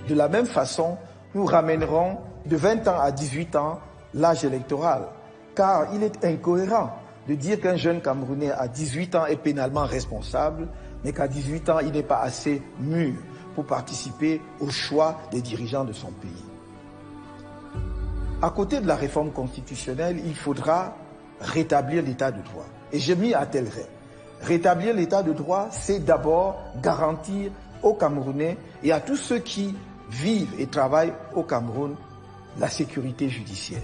De la même façon, nous ramènerons de 20 ans à 18 ans l'âge électoral, car il est incohérent de dire qu'un jeune Camerounais à 18 ans est pénalement responsable, mais qu'à 18 ans, il n'est pas assez mûr pour participer au choix des dirigeants de son pays. À côté de la réforme constitutionnelle, il faudra rétablir l'état de droit. Et je m'y attellerai. Rétablir l'état de droit, c'est d'abord garantir aux Camerounais et à tous ceux qui vivent et travaillent au Cameroun la sécurité judiciaire.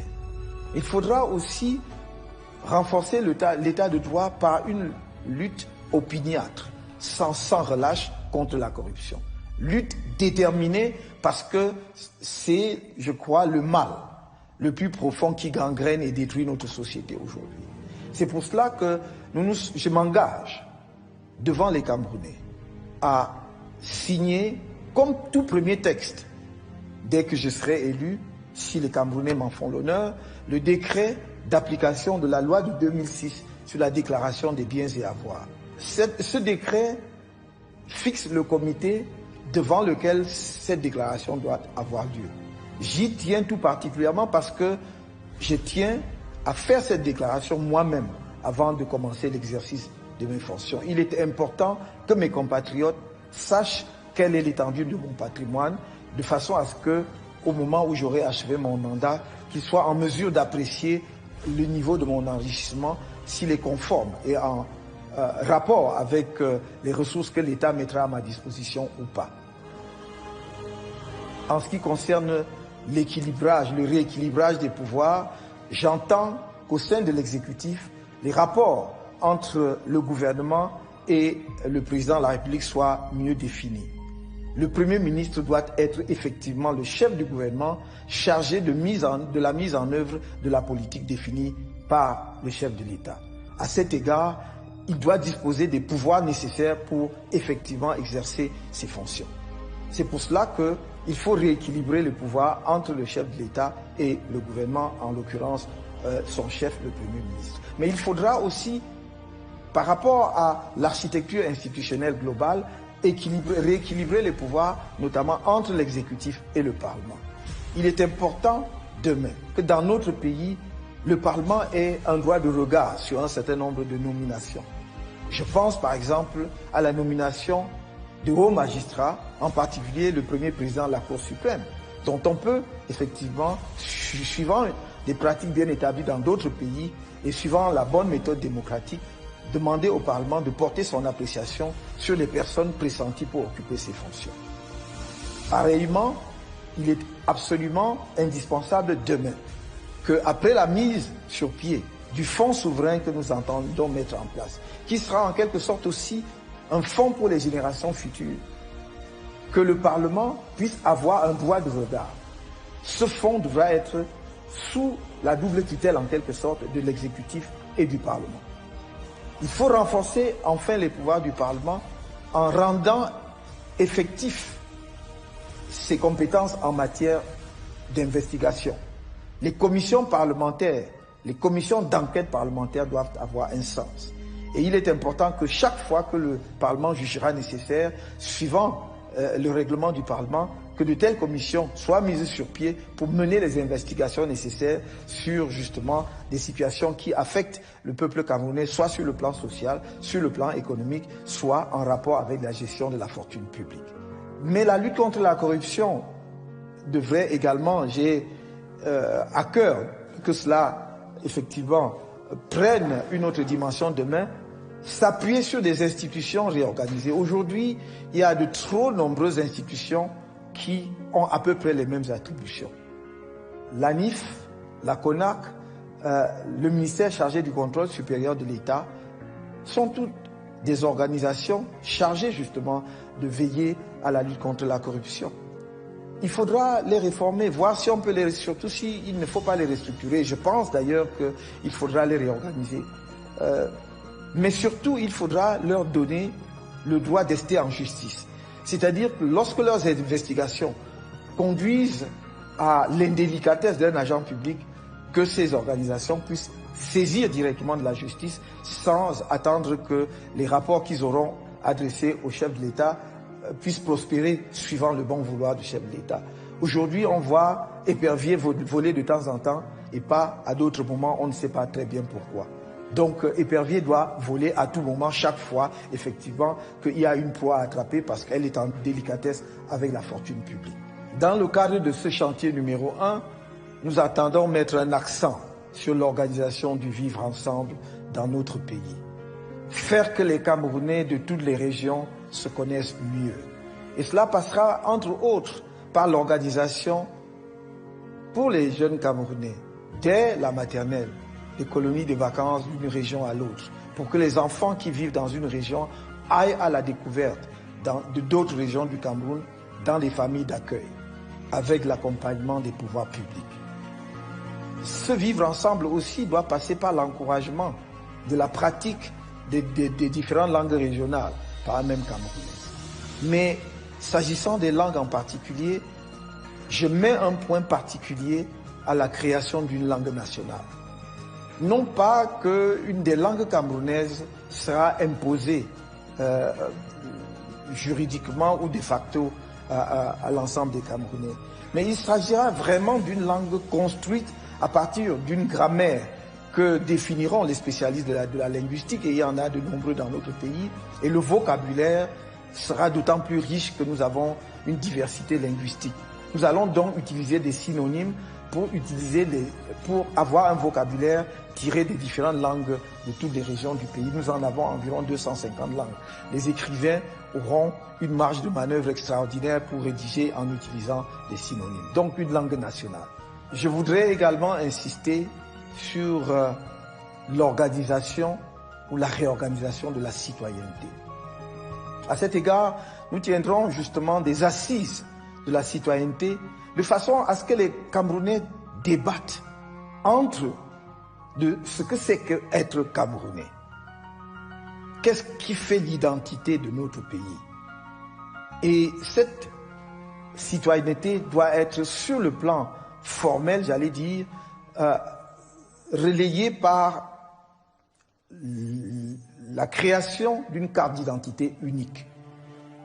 Il faudra aussi renforcer l'état de droit par une lutte opiniâtre, sans relâche contre la corruption. Lutte déterminée parce que c'est, je crois, le mal le plus profond qui gangrène et détruit notre société aujourd'hui. C'est pour cela que je m'engage devant les Camerounais à signer, comme tout premier texte, dès que je serai élu, si les Camerounais m'en font l'honneur, le décret d'application de la loi de 2006 sur la déclaration des biens et avoirs. Ce décret fixe le comité devant lequel cette déclaration doit avoir lieu. J'y tiens tout particulièrement parce que je tiens à faire cette déclaration moi-même avant de commencer l'exercice de mes fonctions. Il est important que mes compatriotes sachent quelle est l'étendue de mon patrimoine, de façon à ce que, au moment où j'aurai achevé mon mandat, qu'ils soient en mesure d'apprécier le niveau de mon enrichissement, s'il est conforme et en rapport avec les ressources que l'État mettra à ma disposition ou pas. En ce qui concerne l'équilibrage, le rééquilibrage des pouvoirs, j'entends qu'au sein de l'exécutif, les rapports entre le gouvernement et le président de la République soient mieux définis. Le Premier ministre doit être effectivement le chef du gouvernement chargé de la mise en œuvre de la politique définie par le chef de l'État. À cet égard, il doit disposer des pouvoirs nécessaires pour effectivement exercer ses fonctions. C'est pour cela qu'il faut rééquilibrer le pouvoir entre le chef de l'État et le gouvernement, en l'occurrence son chef, le Premier ministre. Mais il faudra aussi, par rapport à l'architecture institutionnelle globale, rééquilibrer les pouvoirs, notamment entre l'exécutif et le Parlement. Il est important demain que dans notre pays, le Parlement ait un droit de regard sur un certain nombre de nominations. Je pense par exemple à la nomination de hauts magistrats, en particulier le premier président de la Cour suprême, dont on peut effectivement, suivant des pratiques bien établies dans d'autres pays et suivant la bonne méthode démocratique, demander au Parlement de porter son appréciation sur les personnes pressenties pour occuper ces fonctions. Pareillement, il est absolument indispensable demain qu'après la mise sur pied du fonds souverain que nous entendons mettre en place, qui sera en quelque sorte aussi un fonds pour les générations futures, que le Parlement puisse avoir un droit de regard. Ce fonds devra être sous la double tutelle en quelque sorte de l'exécutif et du Parlement. Il faut renforcer enfin les pouvoirs du Parlement en rendant effectifs ses compétences en matière d'investigation. Les commissions parlementaires, les commissions d'enquête parlementaire doivent avoir un sens. Et il est important que chaque fois que le Parlement jugera nécessaire, suivant le règlement du Parlement, que de telles commissions soient mises sur pied pour mener les investigations nécessaires sur justement des situations qui affectent le peuple camerounais, soit sur le plan social, sur le plan économique, soit en rapport avec la gestion de la fortune publique. Mais la lutte contre la corruption devrait également, j'ai à cœur que cela effectivement prenne une autre dimension demain, s'appuyer sur des institutions réorganisées. Aujourd'hui, il y a de trop nombreuses institutions qui ont à peu près les mêmes attributions. L'ANIF, la CONAC, le ministère chargé du contrôle supérieur de l'État sont toutes des organisations chargées justement de veiller à la lutte contre la corruption. Il faudra les réformer, voir si on peut les, surtout s'il ne faut pas les restructurer. Je pense d'ailleurs qu'il faudra les réorganiser. Mais surtout, il faudra leur donner le droit d'ester en justice. C'est-à-dire que lorsque leurs investigations conduisent à l'indélicatesse d'un agent public, que ces organisations puissent saisir directement de la justice sans attendre que les rapports qu'ils auront adressés au chef de l'État puisse prospérer suivant le bon vouloir du chef de l'État. Aujourd'hui, on voit épervier voler de temps en temps et pas à d'autres moments, on ne sait pas très bien pourquoi. Donc épervier doit voler à tout moment, chaque fois, effectivement, qu'il y a une proie à attraper parce qu'elle est en délicatesse avec la fortune publique. Dans le cadre de ce chantier numéro 1, nous attendons mettre un accent sur l'organisation du vivre ensemble dans notre pays. Faire que les Camerounais de toutes les régions se connaissent mieux. Et cela passera, entre autres, par l'organisation pour les jeunes Camerounais, dès la maternelle, des colonies de vacances d'une région à l'autre, pour que les enfants qui vivent dans une région aillent à la découverte de d'autres régions du Cameroun, dans les familles d'accueil, avec l'accompagnement des pouvoirs publics. Ce vivre ensemble aussi doit passer par l'encouragement de la pratique des différentes langues régionales, pas même camerounaises. Mais s'agissant des langues en particulier, je mets un point particulier à la création d'une langue nationale. Non pas qu'une des langues camerounaises sera imposée juridiquement ou de facto à l'ensemble des Camerounais, mais il s'agira vraiment d'une langue construite à partir d'une grammaire que définiront les spécialistes de la linguistique, et il y en a de nombreux dans notre pays, et le vocabulaire sera d'autant plus riche que nous avons une diversité linguistique. Nous allons donc utiliser des synonymes pour avoir un vocabulaire tiré des différentes langues de toutes les régions du pays. Nous en avons environ 250 langues. Les écrivains auront une marge de manœuvre extraordinaire pour rédiger en utilisant des synonymes. Donc une langue nationale. Je voudrais également insister sur l'organisation ou la réorganisation de la citoyenneté. À cet égard, nous tiendrons justement des assises de la citoyenneté de façon à ce que les Camerounais débattent entre eux de ce que c'est qu'être Camerounais. Qu'est-ce qui fait l'identité de notre pays? Et cette citoyenneté doit être sur le plan formel, j'allais dire, relayée par la création d'une carte d'identité unique.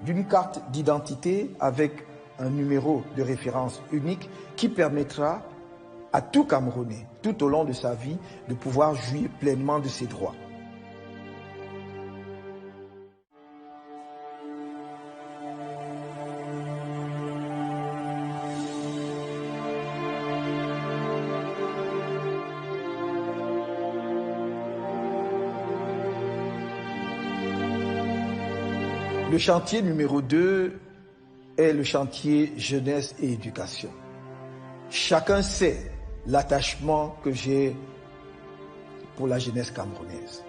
D'une carte d'identité avec un numéro de référence unique qui permettra à tout Camerounais, tout au long de sa vie, de pouvoir jouir pleinement de ses droits. Le chantier numéro 2 est le chantier jeunesse et éducation. Chacun sait l'attachement que j'ai pour la jeunesse camerounaise.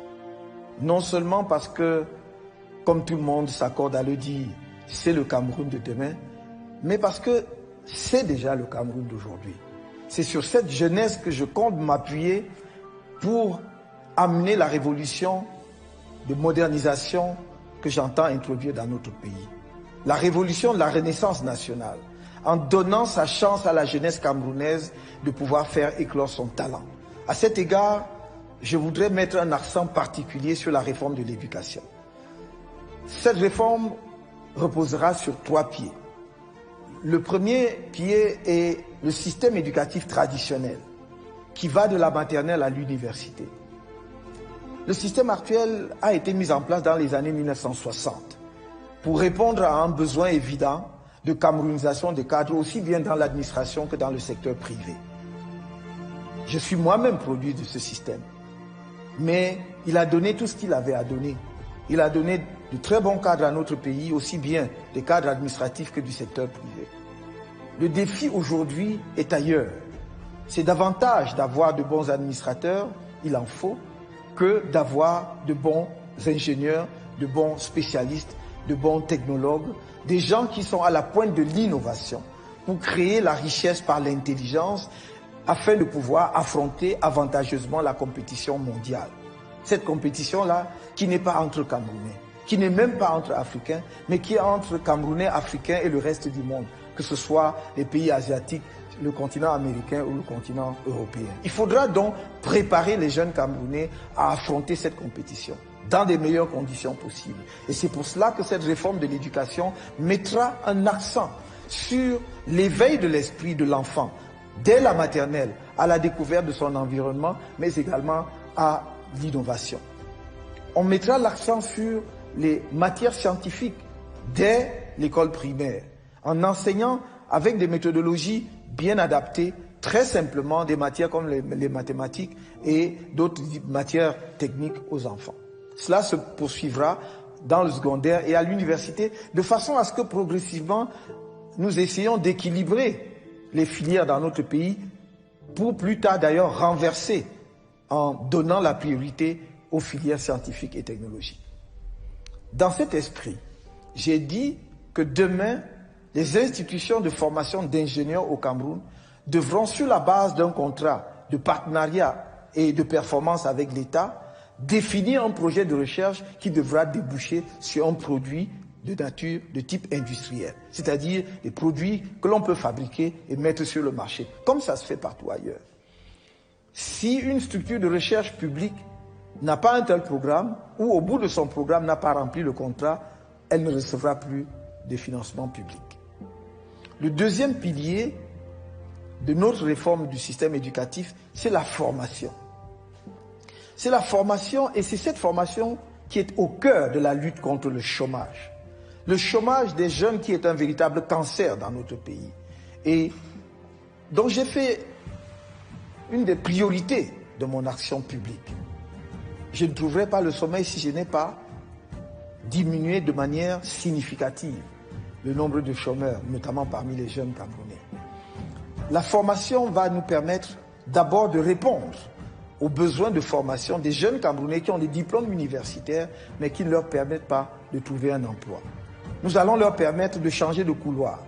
Non seulement parce que, comme tout le monde s'accorde à le dire, c'est le Cameroun de demain, mais parce que c'est déjà le Cameroun d'aujourd'hui. C'est sur cette jeunesse que je compte m'appuyer pour amener la révolution de modernisation que j'entends introduire dans notre pays. La révolution de la renaissance nationale, en donnant sa chance à la jeunesse camerounaise de pouvoir faire éclore son talent. À cet égard, je voudrais mettre un accent particulier sur la réforme de l'éducation. Cette réforme reposera sur 3 pieds. Le premier pied est le système éducatif traditionnel, qui va de la maternelle à l'université. Le système actuel a été mis en place dans les années 1960 pour répondre à un besoin évident de camerounisation des cadres, aussi bien dans l'administration que dans le secteur privé. Je suis moi-même produit de ce système, mais il a donné tout ce qu'il avait à donner. Il a donné de très bons cadres à notre pays, aussi bien des cadres administratifs que du secteur privé. Le défi aujourd'hui est ailleurs. C'est davantage d'avoir de bons administrateurs, il en faut, que d'avoir de bons ingénieurs, de bons spécialistes, de bons technologues, des gens qui sont à la pointe de l'innovation pour créer la richesse par l'intelligence afin de pouvoir affronter avantageusement la compétition mondiale. Cette compétition-là qui n'est pas entre Camerounais, qui n'est même pas entre Africains, mais qui est entre Camerounais, Africains et le reste du monde, que ce soit les pays asiatiques, le continent américain ou le continent européen. Il faudra donc préparer les jeunes Camerounais à affronter cette compétition. dans des meilleures conditions possibles. Et c'est pour cela que cette réforme de l'éducation mettra un accent sur l'éveil de l'esprit de l'enfant, dès la maternelle, à la découverte de son environnement, mais également à l'innovation. On mettra l'accent sur les matières scientifiques dès l'école primaire, en enseignant avec des méthodologies bien adaptées, très simplement des matières comme les mathématiques et d'autres matières techniques aux enfants. Cela se poursuivra dans le secondaire et à l'université, de façon à ce que progressivement, nous essayons d'équilibrer les filières dans notre pays pour plus tard d'ailleurs renverser en donnant la priorité aux filières scientifiques et technologiques. Dans cet esprit, j'ai dit que demain, les institutions de formation d'ingénieurs au Cameroun devront, sur la base d'un contrat de partenariat et de performance avec l'État, définir un projet de recherche qui devra déboucher sur un produit de nature de type industriel, c'est-à-dire des produits que l'on peut fabriquer et mettre sur le marché, comme ça se fait partout ailleurs. Si une structure de recherche publique n'a pas un tel programme, ou au bout de son programme n'a pas rempli le contrat, elle ne recevra plus de financement public. Le deuxième pilier de notre réforme du système éducatif, c'est la formation. C'est la formation, et c'est cette formation qui est au cœur de la lutte contre le chômage. Le chômage des jeunes qui est un véritable cancer dans notre pays. Et donc j'ai fait une des priorités de mon action publique. Je ne trouverai pas le sommeil si je n'ai pas diminué de manière significative le nombre de chômeurs, notamment parmi les jeunes Camerounais. La formation va nous permettre d'abord de répondre aux besoins de formation des jeunes Camerounais qui ont des diplômes universitaires, mais qui ne leur permettent pas de trouver un emploi. Nous allons leur permettre de changer de couloir.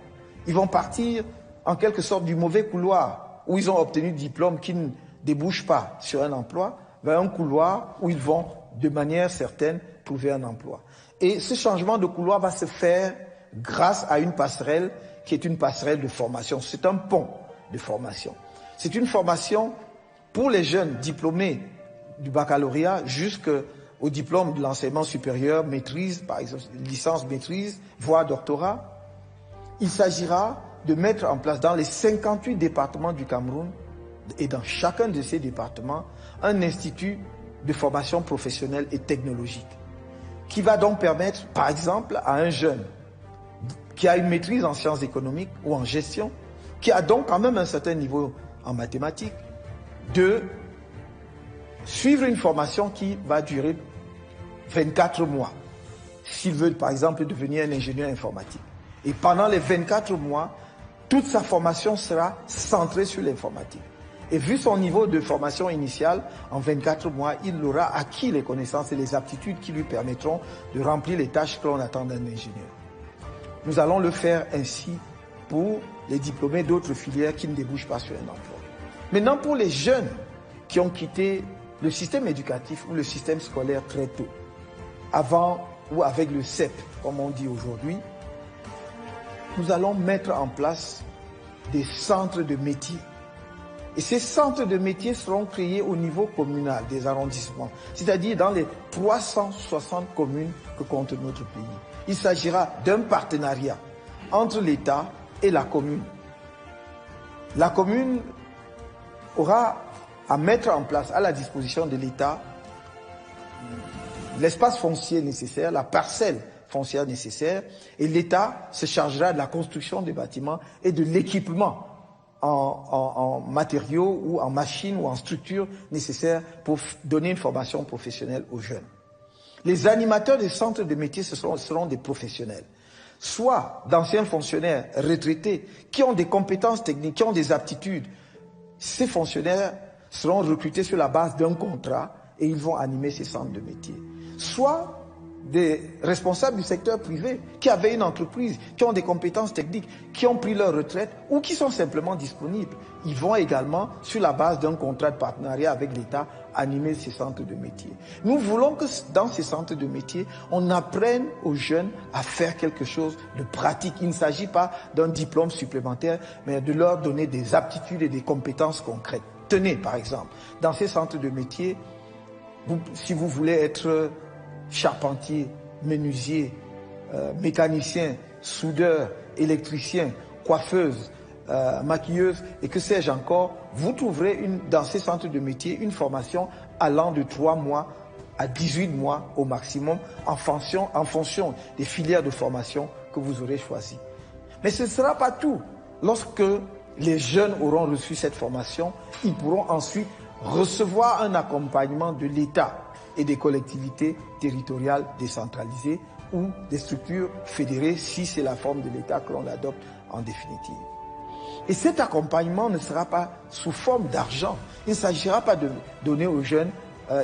Ils vont partir en quelque sorte du mauvais couloir où ils ont obtenu des diplômes qui ne débouchent pas sur un emploi, vers un couloir où ils vont de manière certaine trouver un emploi. Et ce changement de couloir va se faire grâce à une passerelle qui est une passerelle de formation. C'est un pont de formation. C'est une formation pour les jeunes diplômés du baccalauréat jusqu'au diplôme de l'enseignement supérieur, maîtrise, par exemple, licence maîtrise, voire doctorat. Il s'agira de mettre en place dans les 58 départements du Cameroun et dans chacun de ces départements un institut de formation professionnelle et technologique qui va donc permettre, par exemple, à un jeune qui a une maîtrise en sciences économiques ou en gestion, qui a donc quand même un certain niveau en mathématiques, de suivre une formation qui va durer 24 mois, s'il veut par exemple devenir un ingénieur informatique. Et pendant les 24 mois, toute sa formation sera centrée sur l'informatique. Et vu son niveau de formation initiale, en 24 mois, il aura acquis les connaissances et les aptitudes qui lui permettront de remplir les tâches que l'on attend d'un ingénieur. Nous allons le faire ainsi pour les diplômés d'autres filières qui ne débouchent pas sur un emploi. Maintenant, pour les jeunes qui ont quitté le système éducatif ou le système scolaire très tôt, avant ou avec le CEP, comme on dit aujourd'hui, nous allons mettre en place des centres de métiers. Et ces centres de métiers seront créés au niveau communal des arrondissements, c'est-à-dire dans les 360 communes que compte notre pays. Il s'agira d'un partenariat entre l'État et la commune. La commune aura à mettre en place à la disposition de l'État l'espace foncier nécessaire, la parcelle foncière nécessaire, et l'État se chargera de la construction des bâtiments et de l'équipement en matériaux ou en machines ou en structures nécessaires pour donner une formation professionnelle aux jeunes. Les animateurs des centres de métiers seront des professionnels, soit d'anciens fonctionnaires retraités qui ont des compétences techniques, qui ont des aptitudes. Ces fonctionnaires seront recrutés sur la base d'un contrat et ils vont animer ces centres de métiers. Soit des responsables du secteur privé qui avaient une entreprise, qui ont des compétences techniques, qui ont pris leur retraite ou qui sont simplement disponibles. Ils vont également, sur la base d'un contrat de partenariat avec l'État, animer ces centres de métiers. Nous voulons que dans ces centres de métiers, on apprenne aux jeunes à faire quelque chose de pratique. Il ne s'agit pas d'un diplôme supplémentaire, mais de leur donner des aptitudes et des compétences concrètes. Tenez, par exemple, dans ces centres de métiers, si vous voulez être charpentiers, menuisiers, mécaniciens, soudeurs, électriciens, coiffeuses, maquilleuses et que sais-je encore, vous trouverez dans ces centres de métier une formation allant de 3 mois à 18 mois au maximum en fonction des filières de formation que vous aurez choisies. Mais ce ne sera pas tout. Lorsque les jeunes auront reçu cette formation, ils pourront ensuite recevoir un accompagnement de l'État et des collectivités territoriales décentralisées ou des structures fédérées si c'est la forme de l'État que l'on adopte en définitive. Et cet accompagnement ne sera pas sous forme d'argent. Il ne s'agira pas de donner aux jeunes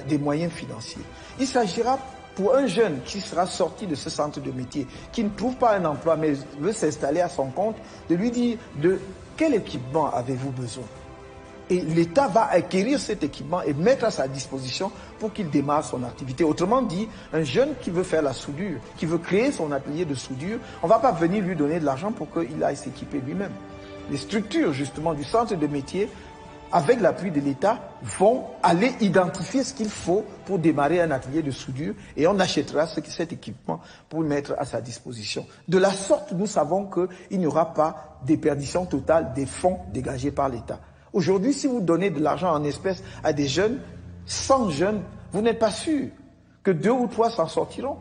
des moyens financiers. Il s'agira pour un jeune qui sera sorti de ce centre de métier, qui ne trouve pas un emploi mais veut s'installer à son compte, de lui dire de quel équipement avez-vous besoin. Et l'État va acquérir cet équipement et mettre à sa disposition pour qu'il démarre son activité. Autrement dit, un jeune qui veut faire la soudure, qui veut créer son atelier de soudure, on ne va pas venir lui donner de l'argent pour qu'il aille s'équiper lui-même. Les structures justement du centre de métier, avec l'appui de l'État, vont aller identifier ce qu'il faut pour démarrer un atelier de soudure et on achètera cet équipement pour le mettre à sa disposition. De la sorte, nous savons qu'il n'y aura pas déperdition totale des fonds dégagés par l'État. Aujourd'hui, si vous donnez de l'argent en espèces à des jeunes, 100 jeunes, vous n'êtes pas sûr que 2 ou 3 s'en sortiront.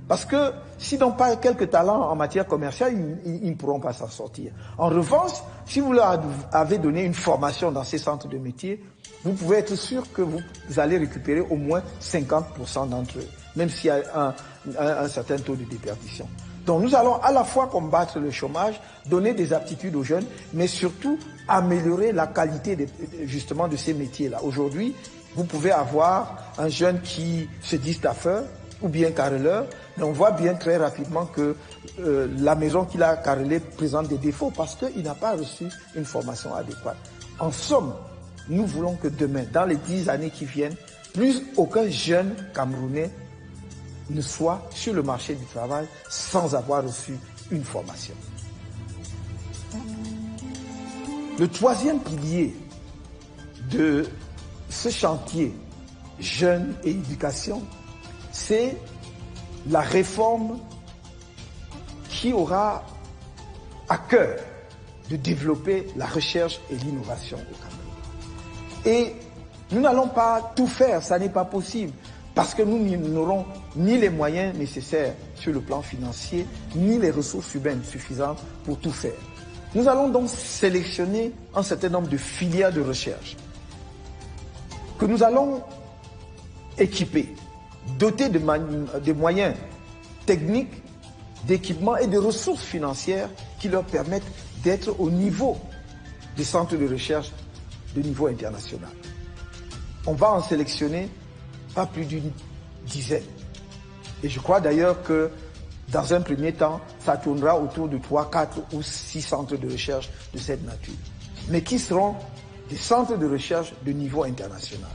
Parce que s'ils n'ont pas quelques talents en matière commerciale, ils ne pourront pas s'en sortir. En revanche, si vous leur avez donné une formation dans ces centres de métier, vous pouvez être sûr que vous allez récupérer au moins 50% d'entre eux, même s'il y a un certain taux de déperdition. Donc nous allons à la fois combattre le chômage, donner des aptitudes aux jeunes, mais surtout améliorer la qualité justement de ces métiers-là. Aujourd'hui, vous pouvez avoir un jeune qui se dit staffeur ou bien carreleur, mais on voit bien très rapidement que la maison qu'il a carrelée présente des défauts parce qu'il n'a pas reçu une formation adéquate. En somme, nous voulons que demain, dans les 10 années qui viennent, plus aucun jeune Camerounais ne soit sur le marché du travail sans avoir reçu une formation. Le troisième pilier de ce chantier jeunes et éducation, c'est la réforme qui aura à cœur de développer la recherche et l'innovation au Cameroun. Et nous n'allons pas tout faire, ça n'est pas possible, parce que nous n'aurons ni les moyens nécessaires sur le plan financier, ni les ressources humaines suffisantes pour tout faire. Nous allons donc sélectionner un certain nombre de filières de recherche que nous allons équiper, doter de moyens techniques, d'équipements et de ressources financières qui leur permettent d'être au niveau des centres de recherche de niveau international. On va en sélectionner pas plus d'une dizaine. Et je crois d'ailleurs que dans un premier temps, ça tournera autour de 3, 4 ou 6 centres de recherche de cette nature, mais qui seront des centres de recherche de niveau international,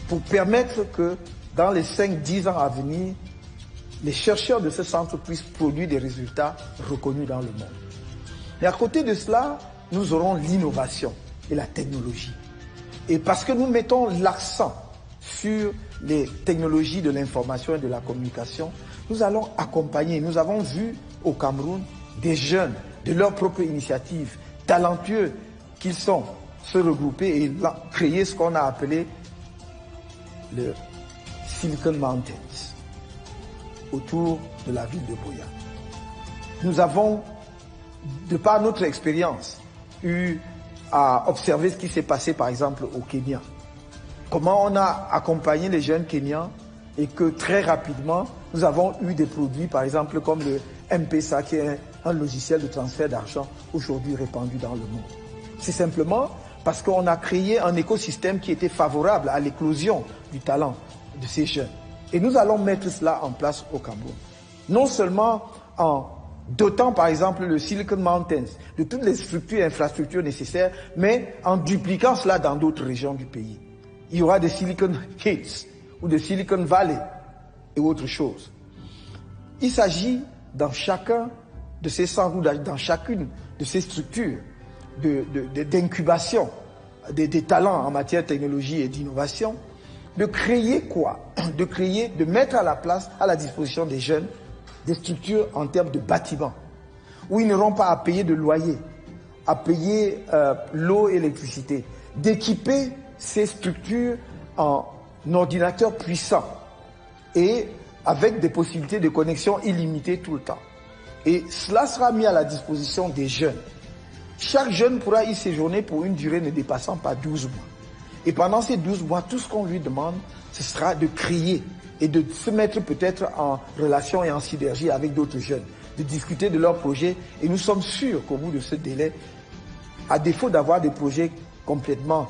pour permettre que dans les 5-10 ans à venir, les chercheurs de ce centre puissent produire des résultats reconnus dans le monde. Mais à côté de cela, nous aurons l'innovation et la technologie. Et parce que nous mettons l'accent sur les technologies de l'information et de la communication, nous allons accompagner. Nous avons vu au Cameroun des jeunes de leur propre initiative, talentueux qu'ils sont, se regrouper et créer ce qu'on a appelé le Silicon Mountains, autour de la ville de Buea. Nous avons, de par notre expérience, eu à observer ce qui s'est passé par exemple au Kenya. Comment on a accompagné les jeunes Kenyans et que très rapidement, nous avons eu des produits par exemple comme le M-Pesa qui est un logiciel de transfert d'argent aujourd'hui répandu dans le monde. C'est simplement parce qu'on a créé un écosystème qui était favorable à l'éclosion du talent de ces jeunes. Et nous allons mettre cela en place au Cameroun. Non seulement en dotant par exemple le Silicon Mountains de toutes les structures et infrastructures nécessaires, mais en dupliquant cela dans d'autres régions du pays. Il y aura des Silicon Hills ou des Silicon Valley et autre chose. Il s'agit dans chacun de ces centres ou dans chacune de ces structures d'incubation des talents en matière de technologie et d'innovation, de créer quoi? de mettre à la disposition des jeunes, des structures en termes de bâtiments, où ils n'auront pas à payer de loyer, à payer l'eau et l'électricité, d'équiper ces structures en ordinateurs puissants et avec des possibilités de connexion illimitées tout le temps. Et cela sera mis à la disposition des jeunes. Chaque jeune pourra y séjourner pour une durée ne dépassant pas 12 mois. Et pendant ces 12 mois, tout ce qu'on lui demande, ce sera de créer et de se mettre peut-être en relation et en synergie avec d'autres jeunes, de discuter de leurs projets. Et nous sommes sûrs qu'au bout de ce délai, à défaut d'avoir des projets complètement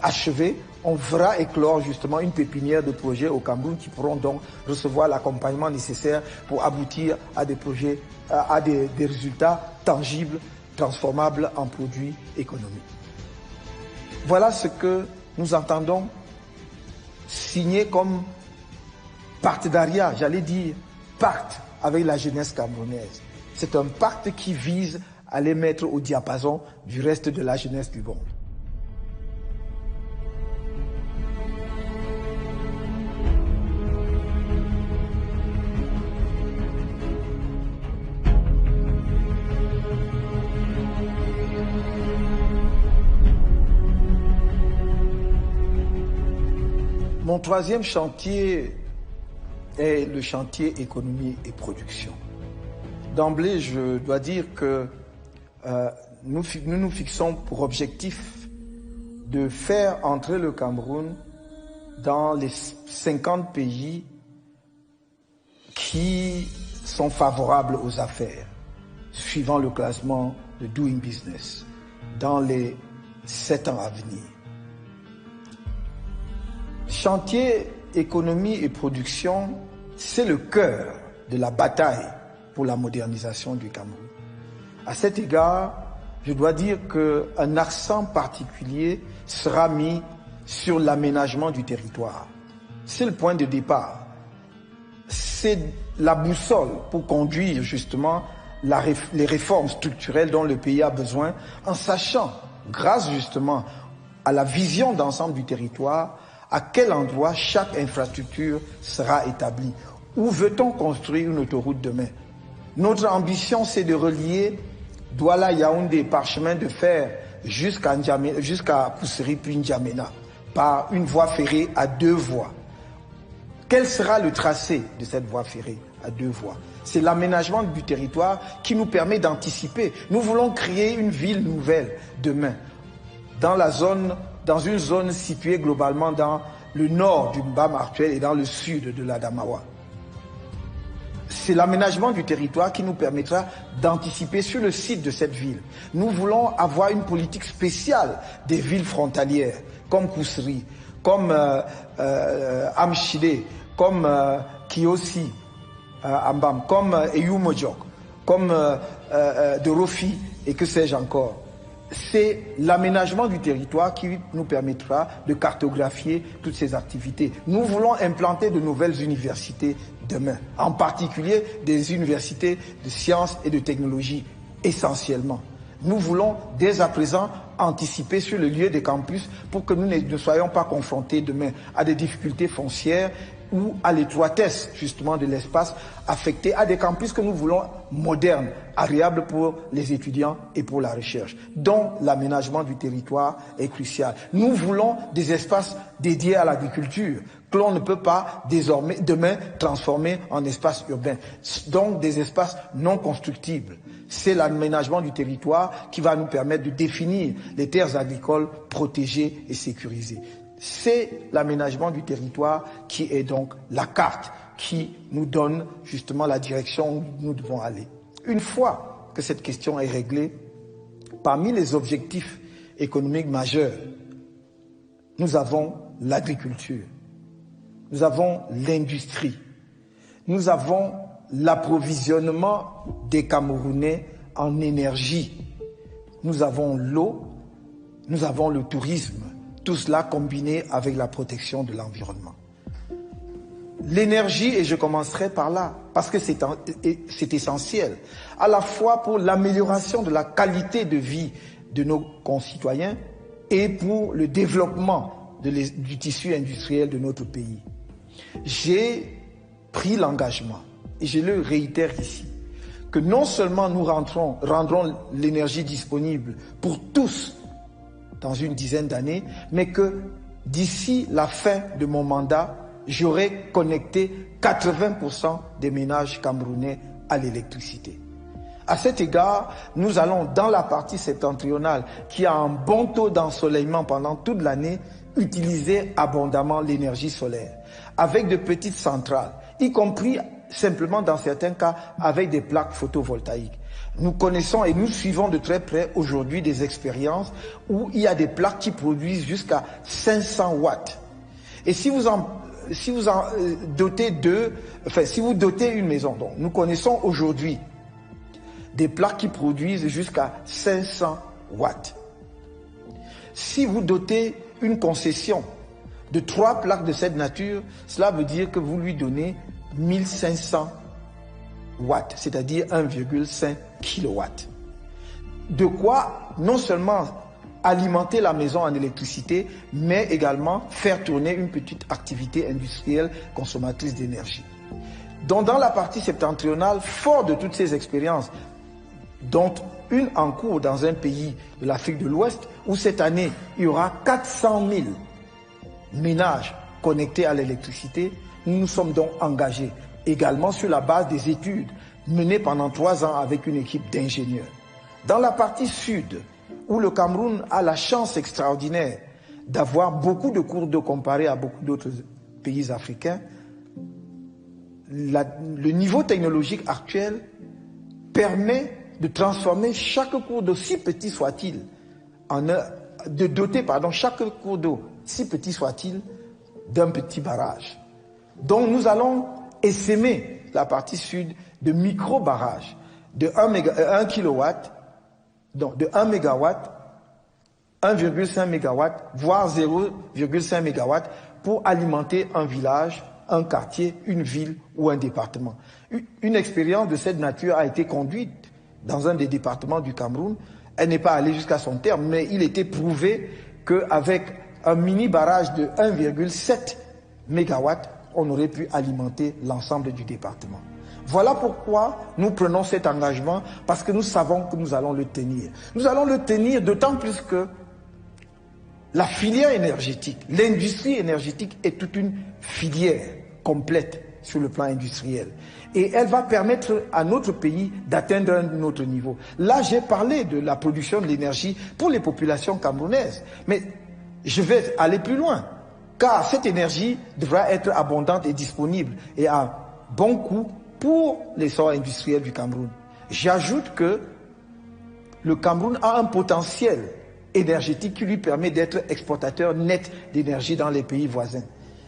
achevés, on fera éclore justement une pépinière de projets au Cameroun qui pourront donc recevoir l'accompagnement nécessaire pour aboutir à des projets, à des résultats tangibles, transformables en produits économiques. Voilà ce que nous entendons signer comme partenariat, j'allais dire pacte avec la jeunesse camerounaise. C'est un pacte qui vise à les mettre au diapason du reste de la jeunesse du monde. Mon troisième chantier est le chantier économie et production. D'emblée, je dois dire que nous nous fixons pour objectif de faire entrer le Cameroun dans les 50 pays qui sont favorables aux affaires, suivant le classement de Doing Business, dans les 7 ans à venir. Chantier économie et production, c'est le cœur de la bataille pour la modernisation du Cameroun. À cet égard, je dois dire qu'un accent particulier sera mis sur l'aménagement du territoire. C'est le point de départ. C'est la boussole pour conduire justement les réformes structurelles dont le pays a besoin, en sachant, grâce justement à la vision d'ensemble du territoire, à quel endroit chaque infrastructure sera établie. Où veut-on construire une autoroute demain? Notre ambition, c'est de relier Douala, Yaoundé par chemin de fer jusqu'à Pousseri puis N'Djamena par une voie ferrée à 2 voies. Quel sera le tracé de cette voie ferrée à 2 voies? C'est l'aménagement du territoire qui nous permet d'anticiper. Nous voulons créer une ville nouvelle demain dans une zone située globalement dans le nord du Mbam actuel et dans le sud de l'Adamawa. C'est l'aménagement du territoire qui nous permettra d'anticiper sur le site de cette ville. Nous voulons avoir une politique spéciale des villes frontalières, comme Pousseri, comme Amchide, comme Kiosi, Ambam, comme Eyumojok, comme Dorofi et que sais-je encore. C'est l'aménagement du territoire qui nous permettra de cartographier toutes ces activités. Nous voulons implanter de nouvelles universités demain, en particulier des universités de sciences et de technologie, essentiellement. Nous voulons dès à présent anticiper sur le lieu des campus pour que nous ne soyons pas confrontés demain à des difficultés foncières ou à l'étroitesse justement de l'espace affecté à des campus que nous voulons modernes, agréables pour les étudiants et pour la recherche, dont l'aménagement du territoire est crucial. Nous voulons des espaces dédiés à l'agriculture que l'on ne peut pas désormais demain transformer en espaces urbains, donc des espaces non constructibles. C'est l'aménagement du territoire qui va nous permettre de définir les terres agricoles protégées et sécurisées. C'est l'aménagement du territoire qui est donc la carte qui nous donne justement la direction où nous devons aller. Une fois que cette question est réglée, parmi les objectifs économiques majeurs, nous avons l'agriculture, nous avons l'industrie, nous avons l'approvisionnement des Camerounais en énergie, nous avons l'eau, nous avons le tourisme, tout cela combiné avec la protection de l'environnement. L'énergie, et je commencerai par là, parce que c'est essentiel, à la fois pour l'amélioration de la qualité de vie de nos concitoyens et pour le développement du tissu industriel de notre pays. J'ai pris l'engagement, et je le réitère ici, que non seulement nous rendrons l'énergie disponible pour tous dans une dizaine d'années, mais que d'ici la fin de mon mandat, j'aurai connecté 80% des ménages camerounais à l'électricité. À cet égard, nous allons dans la partie septentrionale qui a un bon taux d'ensoleillement pendant toute l'année, utiliser abondamment l'énergie solaire avec de petites centrales, y compris simplement dans certains cas avec des plaques photovoltaïques. Nous connaissons et nous suivons de très près aujourd'hui des expériences où il y a des plaques qui produisent jusqu'à 500 watts. Et si vous dotez une maison, donc nous connaissons aujourd'hui des plaques qui produisent jusqu'à 500 watts. Si vous dotez une concession de 3 plaques de cette nature, cela veut dire que vous lui donnez 1500 watts, c'est-à-dire 1,5 kW. De quoi non seulement alimenter la maison en électricité, mais également faire tourner une petite activité industrielle consommatrice d'énergie. Donc dans la partie septentrionale, fort de toutes ces expériences, dont une en cours dans un pays de l'Afrique de l'Ouest, où cette année, il y aura 400 000 ménages connectés à l'électricité, nous nous sommes donc engagés également sur la base des études menées pendant 3 ans avec une équipe d'ingénieurs. Dans la partie sud, où le Cameroun a la chance extraordinaire d'avoir beaucoup de cours d'eau comparé à beaucoup d'autres pays africains, le niveau technologique actuel permet de transformer chaque cours d'eau, si petit soit-il, de doter chaque cours d'eau, si petit soit-il, d'un petit barrage. Donc nous allons essaimer la partie sud de micro-barrages de 1 kW, donc de 1 MW, 1,5 MW, voire 0,5 MW pour alimenter un village, un quartier, une ville ou un département. Une expérience de cette nature a été conduite dans un des départements du Cameroun. Elle n'est pas allée jusqu'à son terme, mais il était prouvé qu'avec un mini barrage de 1,7 MW, on aurait pu alimenter l'ensemble du département. Voilà pourquoi nous prenons cet engagement, parce que nous savons que nous allons le tenir. Nous allons le tenir d'autant plus que la filière énergétique, l'industrie énergétique est toute une filière complète sur le plan industriel. Et elle va permettre à notre pays d'atteindre un autre niveau. Là, j'ai parlé de la production de l'énergie pour les populations camerounaises. Mais je vais aller plus loin, car cette énergie devra être abondante et disponible et à bon coût pour l'essor industriel du Cameroun. J'ajoute que le Cameroun a un potentiel énergétique qui lui permet d'être exportateur net d'énergie dans les pays voisins.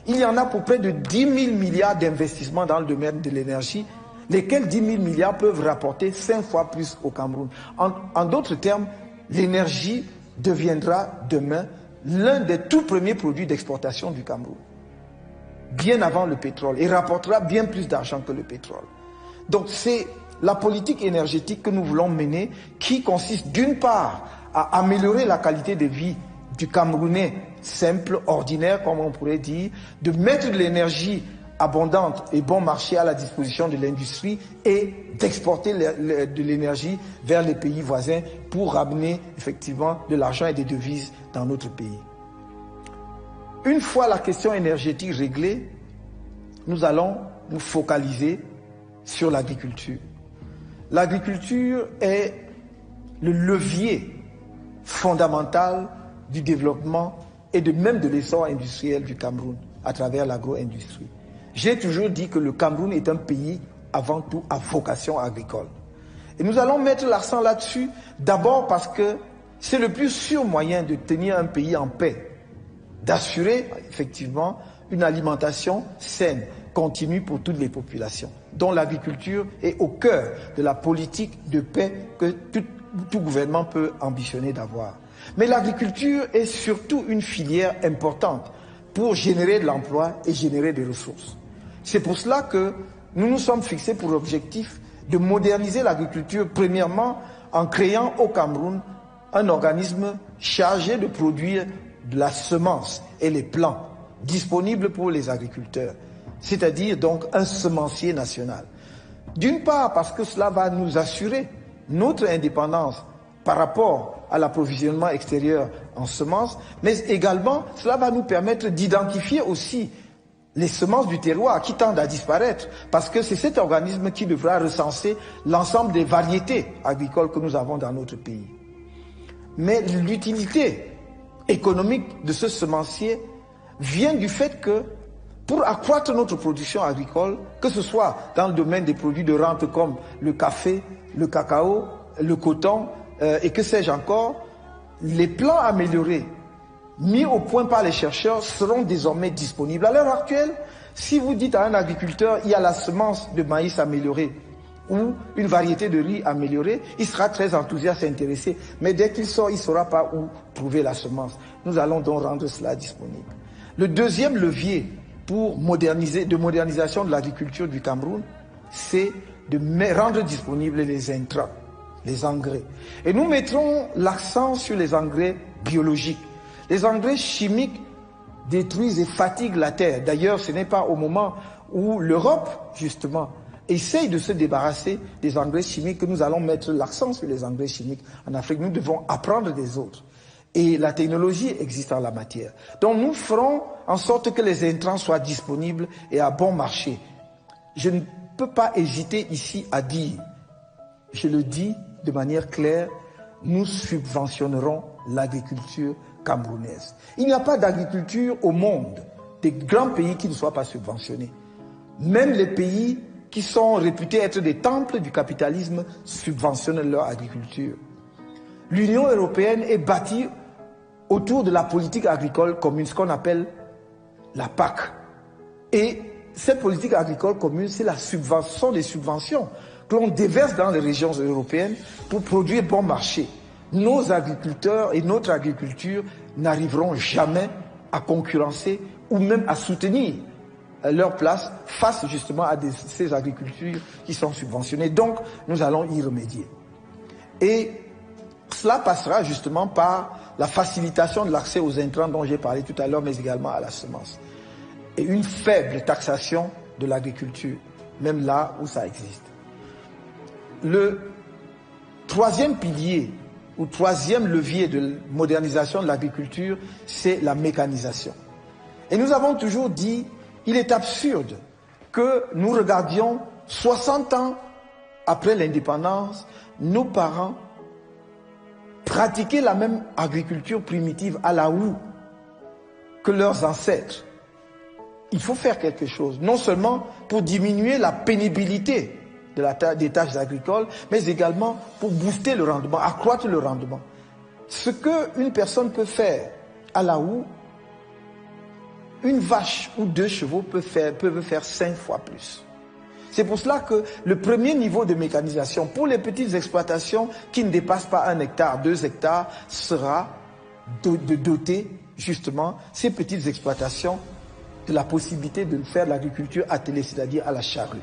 Il y en a pour près de 10 000 milliards d'investissements dans le domaine de l'énergie, lesquels 10 000 milliards peuvent rapporter 5 fois plus au Cameroun. En d'autres termes, l'énergie deviendra demain l'un des tout premiers produits d'exportation du Cameroun, bien avant le pétrole, et rapportera bien plus d'argent que le pétrole. Donc c'est la politique énergétique que nous voulons mener, qui consiste d'une part à améliorer la qualité de vie du Camerounais simple, ordinaire, comme on pourrait dire, de mettre de l'énergie abondante et bon marché à la disposition de l'industrie et d'exporter de l'énergie vers les pays voisins pour ramener effectivement de l'argent et des devises dans notre pays. Une fois la question énergétique réglée, nous allons nous focaliser sur l'agriculture. L'agriculture est le levier fondamental du développement et même de l'essor industriel du Cameroun à travers l'agro-industrie. J'ai toujours dit que le Cameroun est un pays avant tout à vocation agricole. Et nous allons mettre l'accent là-dessus, d'abord parce que c'est le plus sûr moyen de tenir un pays en paix, d'assurer effectivement une alimentation saine, continue pour toutes les populations, dont l'agriculture est au cœur de la politique de paix que tout gouvernement peut ambitionner d'avoir. Mais l'agriculture est surtout une filière importante pour générer de l'emploi et générer des ressources. C'est pour cela que nous nous sommes fixés pour objectif de moderniser l'agriculture, premièrement en créant au Cameroun un organisme chargé de produire de la semence et les plants disponibles pour les agriculteurs. c'est-à-dire donc un semencier national. D'une part parce que cela va nous assurer notre indépendance par rapport à l'approvisionnement extérieur en semences, mais également cela va nous permettre d'identifier aussi les semences du terroir qui tendent à disparaître, parce que c'est cet organisme qui devra recenser l'ensemble des variétés agricoles que nous avons dans notre pays. Mais l'utilité économique de ce semencier vient du fait que pour accroître notre production agricole, que ce soit dans le domaine des produits de rente comme le café, le cacao, le coton et que sais-je encore, les plans améliorés mis au point par les chercheurs seront désormais disponibles. À l'heure actuelle, si vous dites à un agriculteur il y a la semence de maïs améliorée ou une variété de riz améliorée, il sera très enthousiaste et intéressé. Mais dès qu'il sort, il ne saura pas où trouver la semence. Nous allons donc rendre cela disponible. Le deuxième levier pour modernisation de l'agriculture du Cameroun, c'est de rendre disponibles les intrants, les engrais. Et nous mettrons l'accent sur les engrais biologiques. Les engrais chimiques détruisent et fatiguent la terre. D'ailleurs, ce n'est pas au moment où l'Europe, justement, essaye de se débarrasser des engrais chimiques que nous allons mettre l'accent sur les engrais chimiques en Afrique. Nous devons apprendre des autres. Et la technologie existe en la matière. Donc nous ferons en sorte que les intrants soient disponibles et à bon marché. Je ne peux pas hésiter ici à dire, je le dis de manière claire, nous subventionnerons l'agriculture camerounaise. Il n'y a pas d'agriculture au monde, des grands pays qui ne soient pas subventionnés. Même les pays qui sont réputés être des temples du capitalisme subventionnent leur agriculture. L'Union européenne est bâtie autour de la politique agricole commune, ce qu'on appelle la PAC. Et cette politique agricole commune, c'est sont des subventions que l'on déverse dans les régions européennes pour produire bon marché. Nos agriculteurs et notre agriculture n'arriveront jamais à concurrencer ou même à soutenir leur place face justement à ces agricultures qui sont subventionnées. Donc, nous allons y remédier. Et cela passera justement par la facilitation de l'accès aux intrants dont j'ai parlé tout à l'heure, mais également à la semence. Et une faible taxation de l'agriculture, même là où ça existe. Le troisième pilier ou troisième levier de modernisation de l'agriculture, c'est la mécanisation. Et nous avons toujours dit, il est absurde que nous regardions 60 ans après l'indépendance, nos parents pratiquer la même agriculture primitive à la houe que leurs ancêtres. Il faut faire quelque chose, non seulement pour diminuer la pénibilité des tâches agricoles, mais également pour booster le rendement, accroître le rendement. Ce qu'une personne peut faire à la houe, une vache ou 2 chevaux peuvent faire 5 fois plus. C'est pour cela que le premier niveau de mécanisation pour les petites exploitations qui ne dépassent pas 1 hectare, 2 hectares, sera de doter justement ces petites exploitations de la possibilité de faire de l'agriculture attelée, c'est-à-dire à la charrue.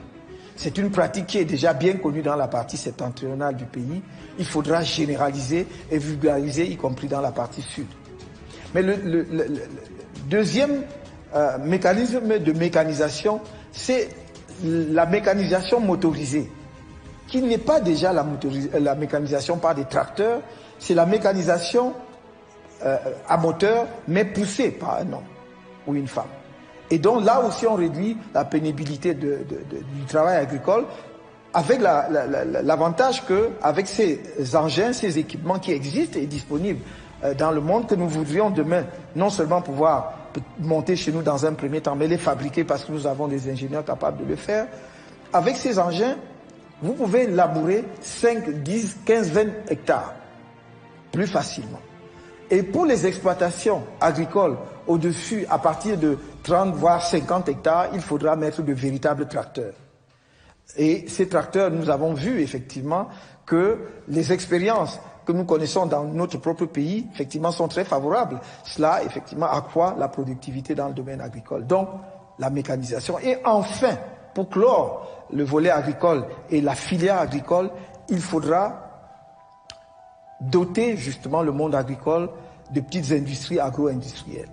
C'est une pratique qui est déjà bien connue dans la partie septentrionale du pays. Il faudra généraliser et vulgariser, y compris dans la partie sud. Mais le deuxième mécanisme de mécanisation, c'est la mécanisation motorisée, qui n'est pas déjà la mécanisation par des tracteurs, c'est la mécanisation à moteur, mais poussée par un homme ou une femme. Et donc là aussi on réduit la pénibilité du travail agricole, avec l'avantage que, avec ces engins, ces équipements qui existent et disponibles dans le monde, que nous voudrions demain non seulement pouvoir monter chez nous dans un premier temps, mais les fabriquer parce que nous avons des ingénieurs capables de le faire. Avec ces engins, vous pouvez labourer 5, 10, 15, 20 hectares plus facilement. Et pour les exploitations agricoles au-dessus, à partir de 30 voire 50 hectares, il faudra mettre de véritables tracteurs. Et ces tracteurs, nous avons vu effectivement que les expériences que nous connaissons dans notre propre pays, effectivement, sont très favorables. Cela, effectivement, accroît la productivité dans le domaine agricole. Donc, la mécanisation. Et enfin, pour clore le volet agricole et la filière agricole, il faudra doter justement le monde agricole de petites industries agro-industrielles.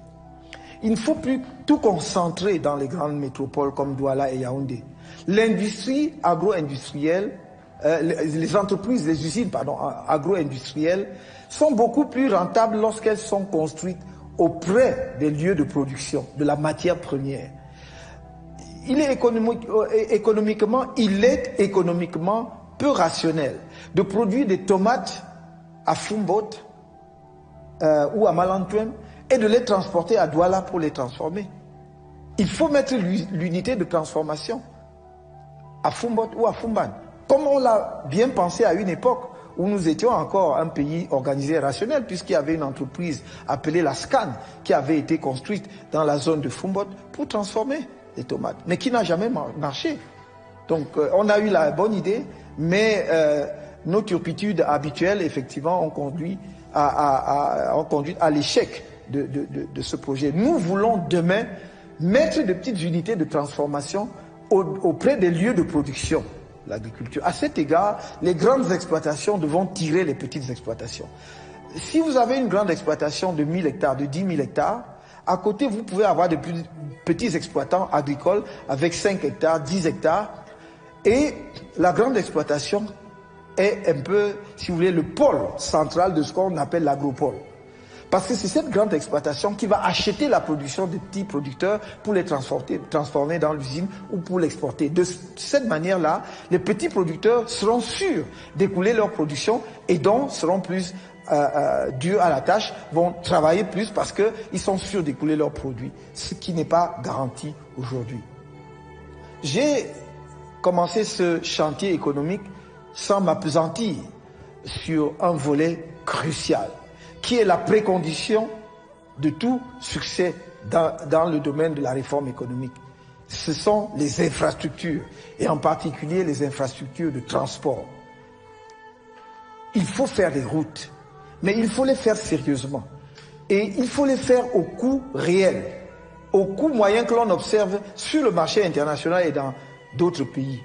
Il ne faut plus tout concentrer dans les grandes métropoles comme Douala et Yaoundé. L'industrie agro-industrielle, les entreprises, les usines agro-industrielles sont beaucoup plus rentables lorsqu'elles sont construites auprès des lieux de production, de la matière première. Il est économiquement peu rationnel de produire des tomates à Foumbot ou à Malantouen et de les transporter à Douala pour les transformer. Il faut mettre l'unité de transformation à Foumbot ou à Foumban. Comme on l'a bien pensé à une époque où nous étions encore un pays organisé et rationnel, puisqu'il y avait une entreprise appelée la SCAN qui avait été construite dans la zone de Foumbot pour transformer les tomates, mais qui n'a jamais marché. Donc on a eu la bonne idée, mais nos turpitudes habituelles, effectivement, ont conduit à l'échec de ce projet. Nous voulons demain mettre de petites unités de transformation auprès des lieux de production, l'agriculture. À cet égard, les grandes exploitations devront tirer les petites exploitations. Si vous avez une grande exploitation de 1000 hectares, de 10 000 hectares, à côté, vous pouvez avoir de petits exploitants agricoles avec 5 hectares, 10 hectares. Et la grande exploitation est un peu, si vous voulez, le pôle central de ce qu'on appelle l'agropole. Parce que c'est cette grande exploitation qui va acheter la production des petits producteurs pour les transformer dans l'usine ou pour l'exporter. De cette manière-là, les petits producteurs seront sûrs d'écouler leur production et donc seront plus durs à la tâche, vont travailler plus parce qu'ils sont sûrs d'écouler leurs produits, ce qui n'est pas garanti aujourd'hui. J'ai commencé ce chantier économique sans m'appesantir sur un volet crucial, qui est la précondition de tout succès dans le domaine de la réforme économique. Ce sont les infrastructures, et en particulier les infrastructures de transport. Il faut faire des routes, mais il faut les faire sérieusement. Et il faut les faire au coût réel, au coût moyen que l'on observe sur le marché international et dans d'autres pays.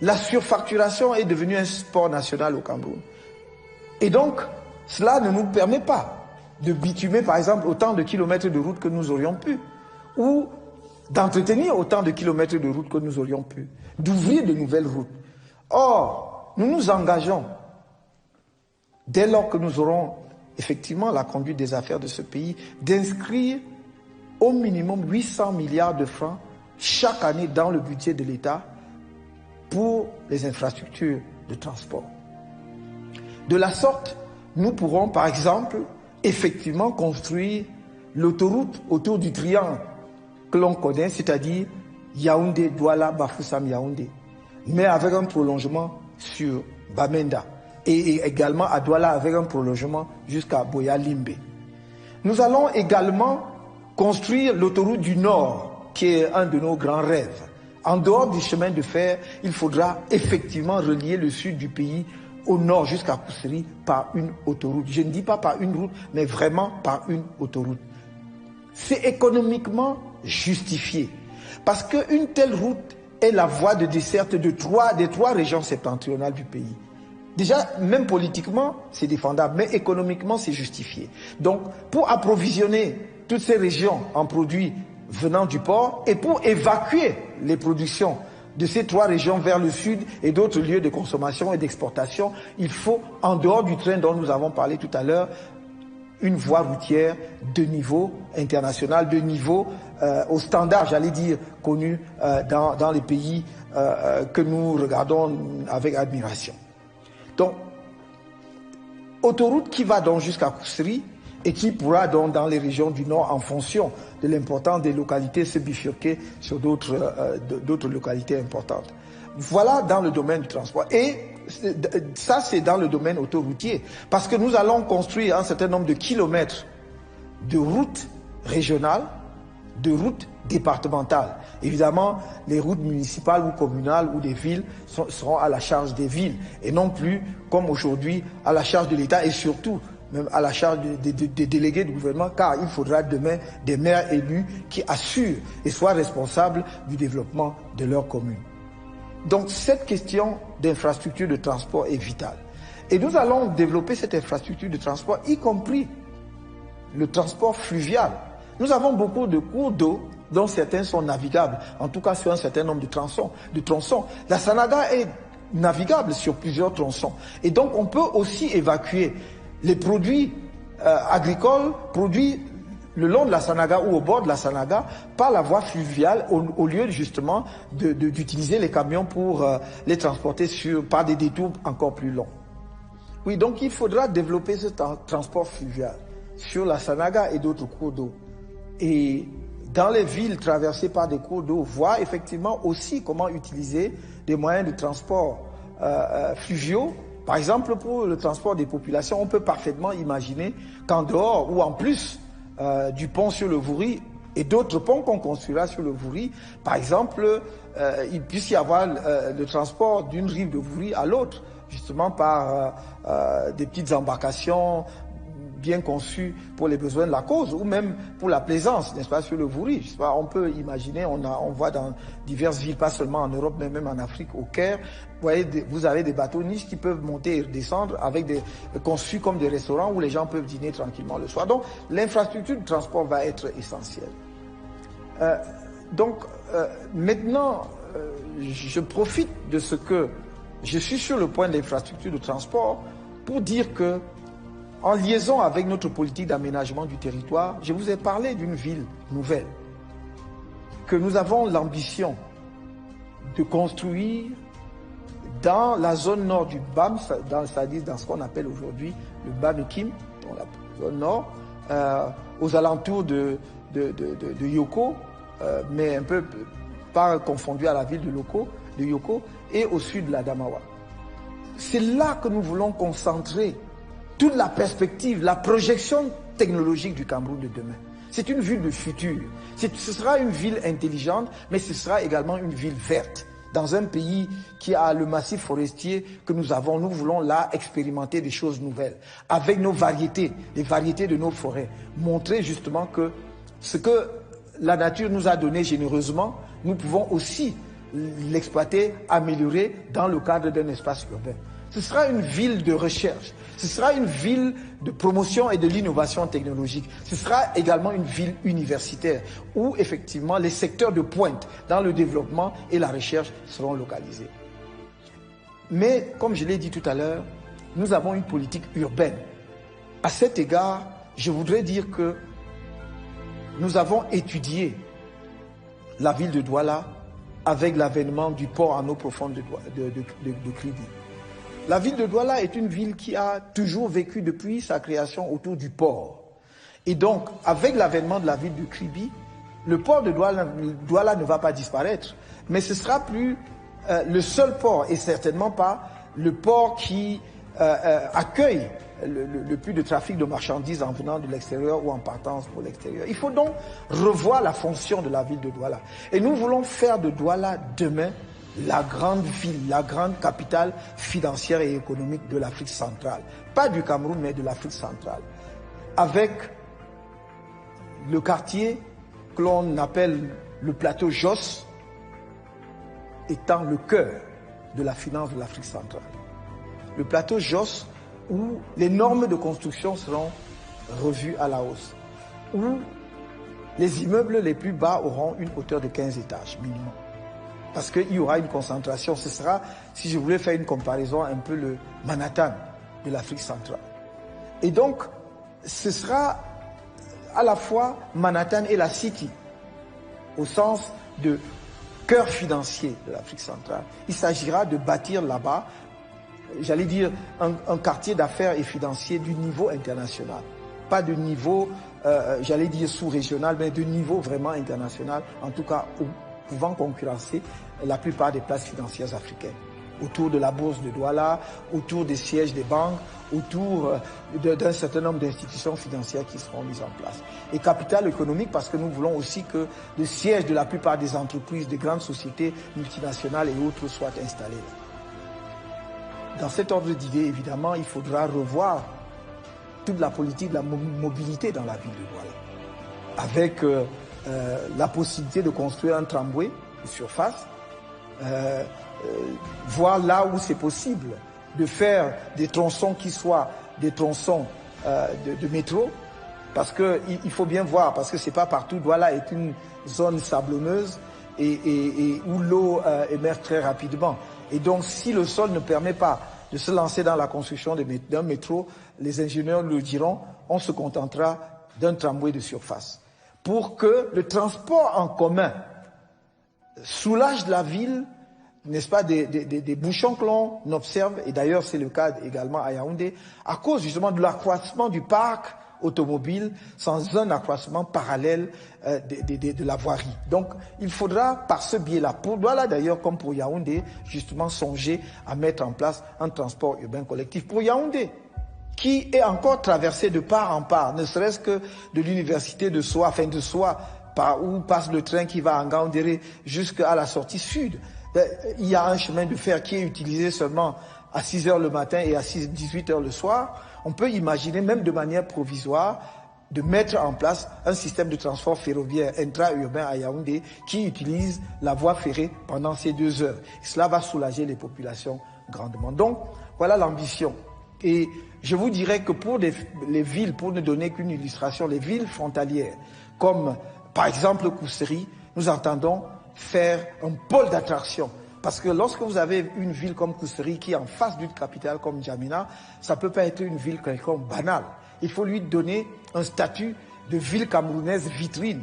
La surfacturation est devenue un sport national au Cameroun. Et donc, cela ne nous permet pas de bitumer, par exemple, autant de kilomètres de route que nous aurions pu, ou d'entretenir autant de kilomètres de route que nous aurions pu, d'ouvrir de nouvelles routes. Or, nous nous engageons, dès lors que nous aurons effectivement la conduite des affaires de ce pays, d'inscrire au minimum 800 milliards de francs chaque année dans le budget de l'État pour les infrastructures de transport. De la sorte, nous pourrons, par exemple, effectivement construire l'autoroute autour du triangle que l'on connaît, c'est-à-dire Yaoundé, Douala, Bafoussam, Yaoundé, mais avec un prolongement sur Bamenda et également à Douala avec un prolongement jusqu'à Boya Limbe. Nous allons également construire l'autoroute du Nord, qui est un de nos grands rêves. En dehors du chemin de fer, il faudra effectivement relier le sud du pays au nord jusqu'à Koussery par une autoroute. Je ne dis pas par une route, mais vraiment par une autoroute. C'est économiquement justifié. Parce qu'une telle route est la voie de desserte des trois régions septentrionales du pays. Déjà, même politiquement, c'est défendable, mais économiquement, c'est justifié. Donc, pour approvisionner toutes ces régions en produits venant du port et pour évacuer les productions de ces trois régions vers le sud et d'autres lieux de consommation et d'exportation, il faut, en dehors du train dont nous avons parlé tout à l'heure, une voie routière de niveau international, de niveau au standard, j'allais dire, connu dans les pays que nous regardons avec admiration. Donc, autoroute qui va donc jusqu'à Koussery et qui pourra donc dans les régions du Nord, en fonction de l'importance des localités, se bifurquer sur d'autres localités importantes. Voilà dans le domaine du transport. Et ça, c'est dans le domaine autoroutier. Parce que nous allons construire un certain nombre de kilomètres de routes régionales, de routes départementales. Évidemment, les routes municipales ou communales ou des villes seront à la charge des villes et non plus, comme aujourd'hui, à la charge de l'État et surtout même à la charge des délégués du gouvernement, car il faudra demain des maires élus qui assurent et soient responsables du développement de leur commune. Donc cette question d'infrastructure de transport est vitale. Et nous allons développer cette infrastructure de transport, y compris le transport fluvial. Nous avons beaucoup de cours d'eau dont certains sont navigables, en tout cas sur un certain nombre de tronçons. La Sanaga est navigable sur plusieurs tronçons. Et donc on peut aussi évacuer les produits agricoles, produits le long de la Sanaga ou au bord de la Sanaga par la voie fluviale au lieu justement d'utiliser les camions pour les transporter par des détours encore plus longs. Oui, donc il faudra développer ce transport fluvial sur la Sanaga et d'autres cours d'eau. Et dans les villes traversées par des cours d'eau, voir effectivement aussi comment utiliser des moyens de transport fluviaux. Par exemple, pour le transport des populations, on peut parfaitement imaginer qu'en dehors ou en plus du pont sur le Vouri et d'autres ponts qu'on construira sur le Vouri, par exemple, il puisse y avoir le transport d'une rive de Vouri à l'autre, justement par des petites embarcations bien conçues pour les besoins de la cause, ou même pour la plaisance, n'est-ce pas, sur le Vouri. Je sais pas, on peut imaginer, on voit dans diverses villes, pas seulement en Europe, mais même en Afrique, au Caire, vous avez des bateaux niches qui peuvent monter et descendre conçus comme des restaurants où les gens peuvent dîner tranquillement le soir. Donc, l'infrastructure de transport va être essentielle. Maintenant, je profite de ce que je suis sur le point de l'infrastructure de transport pour dire que, en liaison avec notre politique d'aménagement du territoire, je vous ai parlé d'une ville nouvelle que nous avons l'ambition de construire dans la zone nord du BAM, c'est-à-dire dans ce qu'on appelle aujourd'hui le BAM-Ekim, dans la zone nord, aux alentours de Yoko, mais un peu pas confondu à la ville de Yoko, et au sud de l'Adamawa. C'est là que nous voulons concentrer toute la perspective, la projection technologique du Cameroun de demain. C'est une ville de futur. Ce sera une ville intelligente, mais ce sera également une ville verte. Dans un pays qui a le massif forestier que nous avons, nous voulons là expérimenter des choses nouvelles. Avec nos variétés, les variétés de nos forêts. Montrer justement que ce que la nature nous a donné généreusement, nous pouvons aussi l'exploiter, améliorer dans le cadre d'un espace urbain. Ce sera une ville de recherche, ce sera une ville de promotion et de l'innovation technologique. Ce sera également une ville universitaire où effectivement les secteurs de pointe dans le développement et la recherche seront localisés. Mais comme je l'ai dit tout à l'heure, nous avons une politique urbaine. À cet égard, je voudrais dire que nous avons étudié la ville de Douala avec l'avènement du port en eau profonde de Kribi. La ville de Douala est une ville qui a toujours vécu depuis sa création autour du port. Et donc, avec l'avènement de la ville de Kribi, le port de Douala ne va pas disparaître, mais ce sera plus le seul port et certainement pas le port qui accueille le plus de trafic de marchandises en venant de l'extérieur ou en partance pour l'extérieur. Il faut donc revoir la fonction de la ville de Douala. Et nous voulons faire de Douala demain la grande ville, la grande capitale financière et économique de l'Afrique centrale. Pas du Cameroun, mais de l'Afrique centrale. Avec le quartier que l'on appelle le plateau Jos étant le cœur de la finance de l'Afrique centrale. Le plateau Jos où les normes de construction seront revues à la hausse, où les immeubles les plus bas auront une hauteur de 15 étages minimum. Parce qu'il y aura une concentration. Ce sera, si je voulais faire une comparaison, un peu le Manhattan de l'Afrique centrale. Et donc, ce sera à la fois Manhattan et la City, au sens de cœur financier de l'Afrique centrale. Il s'agira de bâtir là-bas, j'allais dire, un quartier d'affaires et financier du niveau international. Pas de niveau, j'allais dire sous-régional, mais de niveau vraiment international, en tout cas pouvant concurrencer la plupart des places financières africaines. Autour de la bourse de Douala, autour des sièges des banques, autour d'un certain nombre d'institutions financières qui seront mises en place. Et capital économique parce que nous voulons aussi que le siège de la plupart des entreprises, des grandes sociétés multinationales et autres soient installés. Dans cet ordre d'idées, évidemment, il faudra revoir toute la politique de la mobilité dans la ville de Douala. Avec la possibilité de construire un tramway de surface, voir là où c'est possible de faire des tronçons qui soient des tronçons de métro parce qu'il faut bien voir, parce que c'est pas partout. Douala est une zone sablonneuse et où l'eau émerge très rapidement. Et donc, si le sol ne permet pas de se lancer dans la construction d'un métro, les ingénieurs le diront, on se contentera d'un tramway de surface. Pour que le transport en commun soulage la ville, n'est-ce pas, des bouchons que l'on observe, et d'ailleurs c'est le cas également à Yaoundé, à cause justement de l'accroissement du parc automobile sans un accroissement parallèle de la voirie. Donc il faudra par ce biais-là, pour Douala d'ailleurs comme pour Yaoundé, justement songer à mettre en place un transport urbain collectif. Pour Yaoundé, qui est encore traversé de part en part, ne serait-ce que de l'université de Soa, enfin de Soa, par où passe le train qui va à Ngaoundéré jusqu'à la sortie sud. Il y a un chemin de fer qui est utilisé seulement à 6 h le matin et à 18 h le soir. On peut imaginer, même de manière provisoire, de mettre en place un système de transport ferroviaire intra-urbain à Yaoundé qui utilise la voie ferrée pendant ces 2 heures. Et cela va soulager les populations grandement. Donc, voilà l'ambition. Et je vous dirais que pour les villes, pour ne donner qu'une illustration, les villes frontalières, comme par exemple Kousséri, nous entendons faire un pôle d'attraction. Parce que lorsque vous avez une ville comme Kousséri qui est en face d'une capitale comme N'Djamena, ça ne peut pas être une ville quelconque banale. Il faut lui donner un statut de ville camerounaise vitrine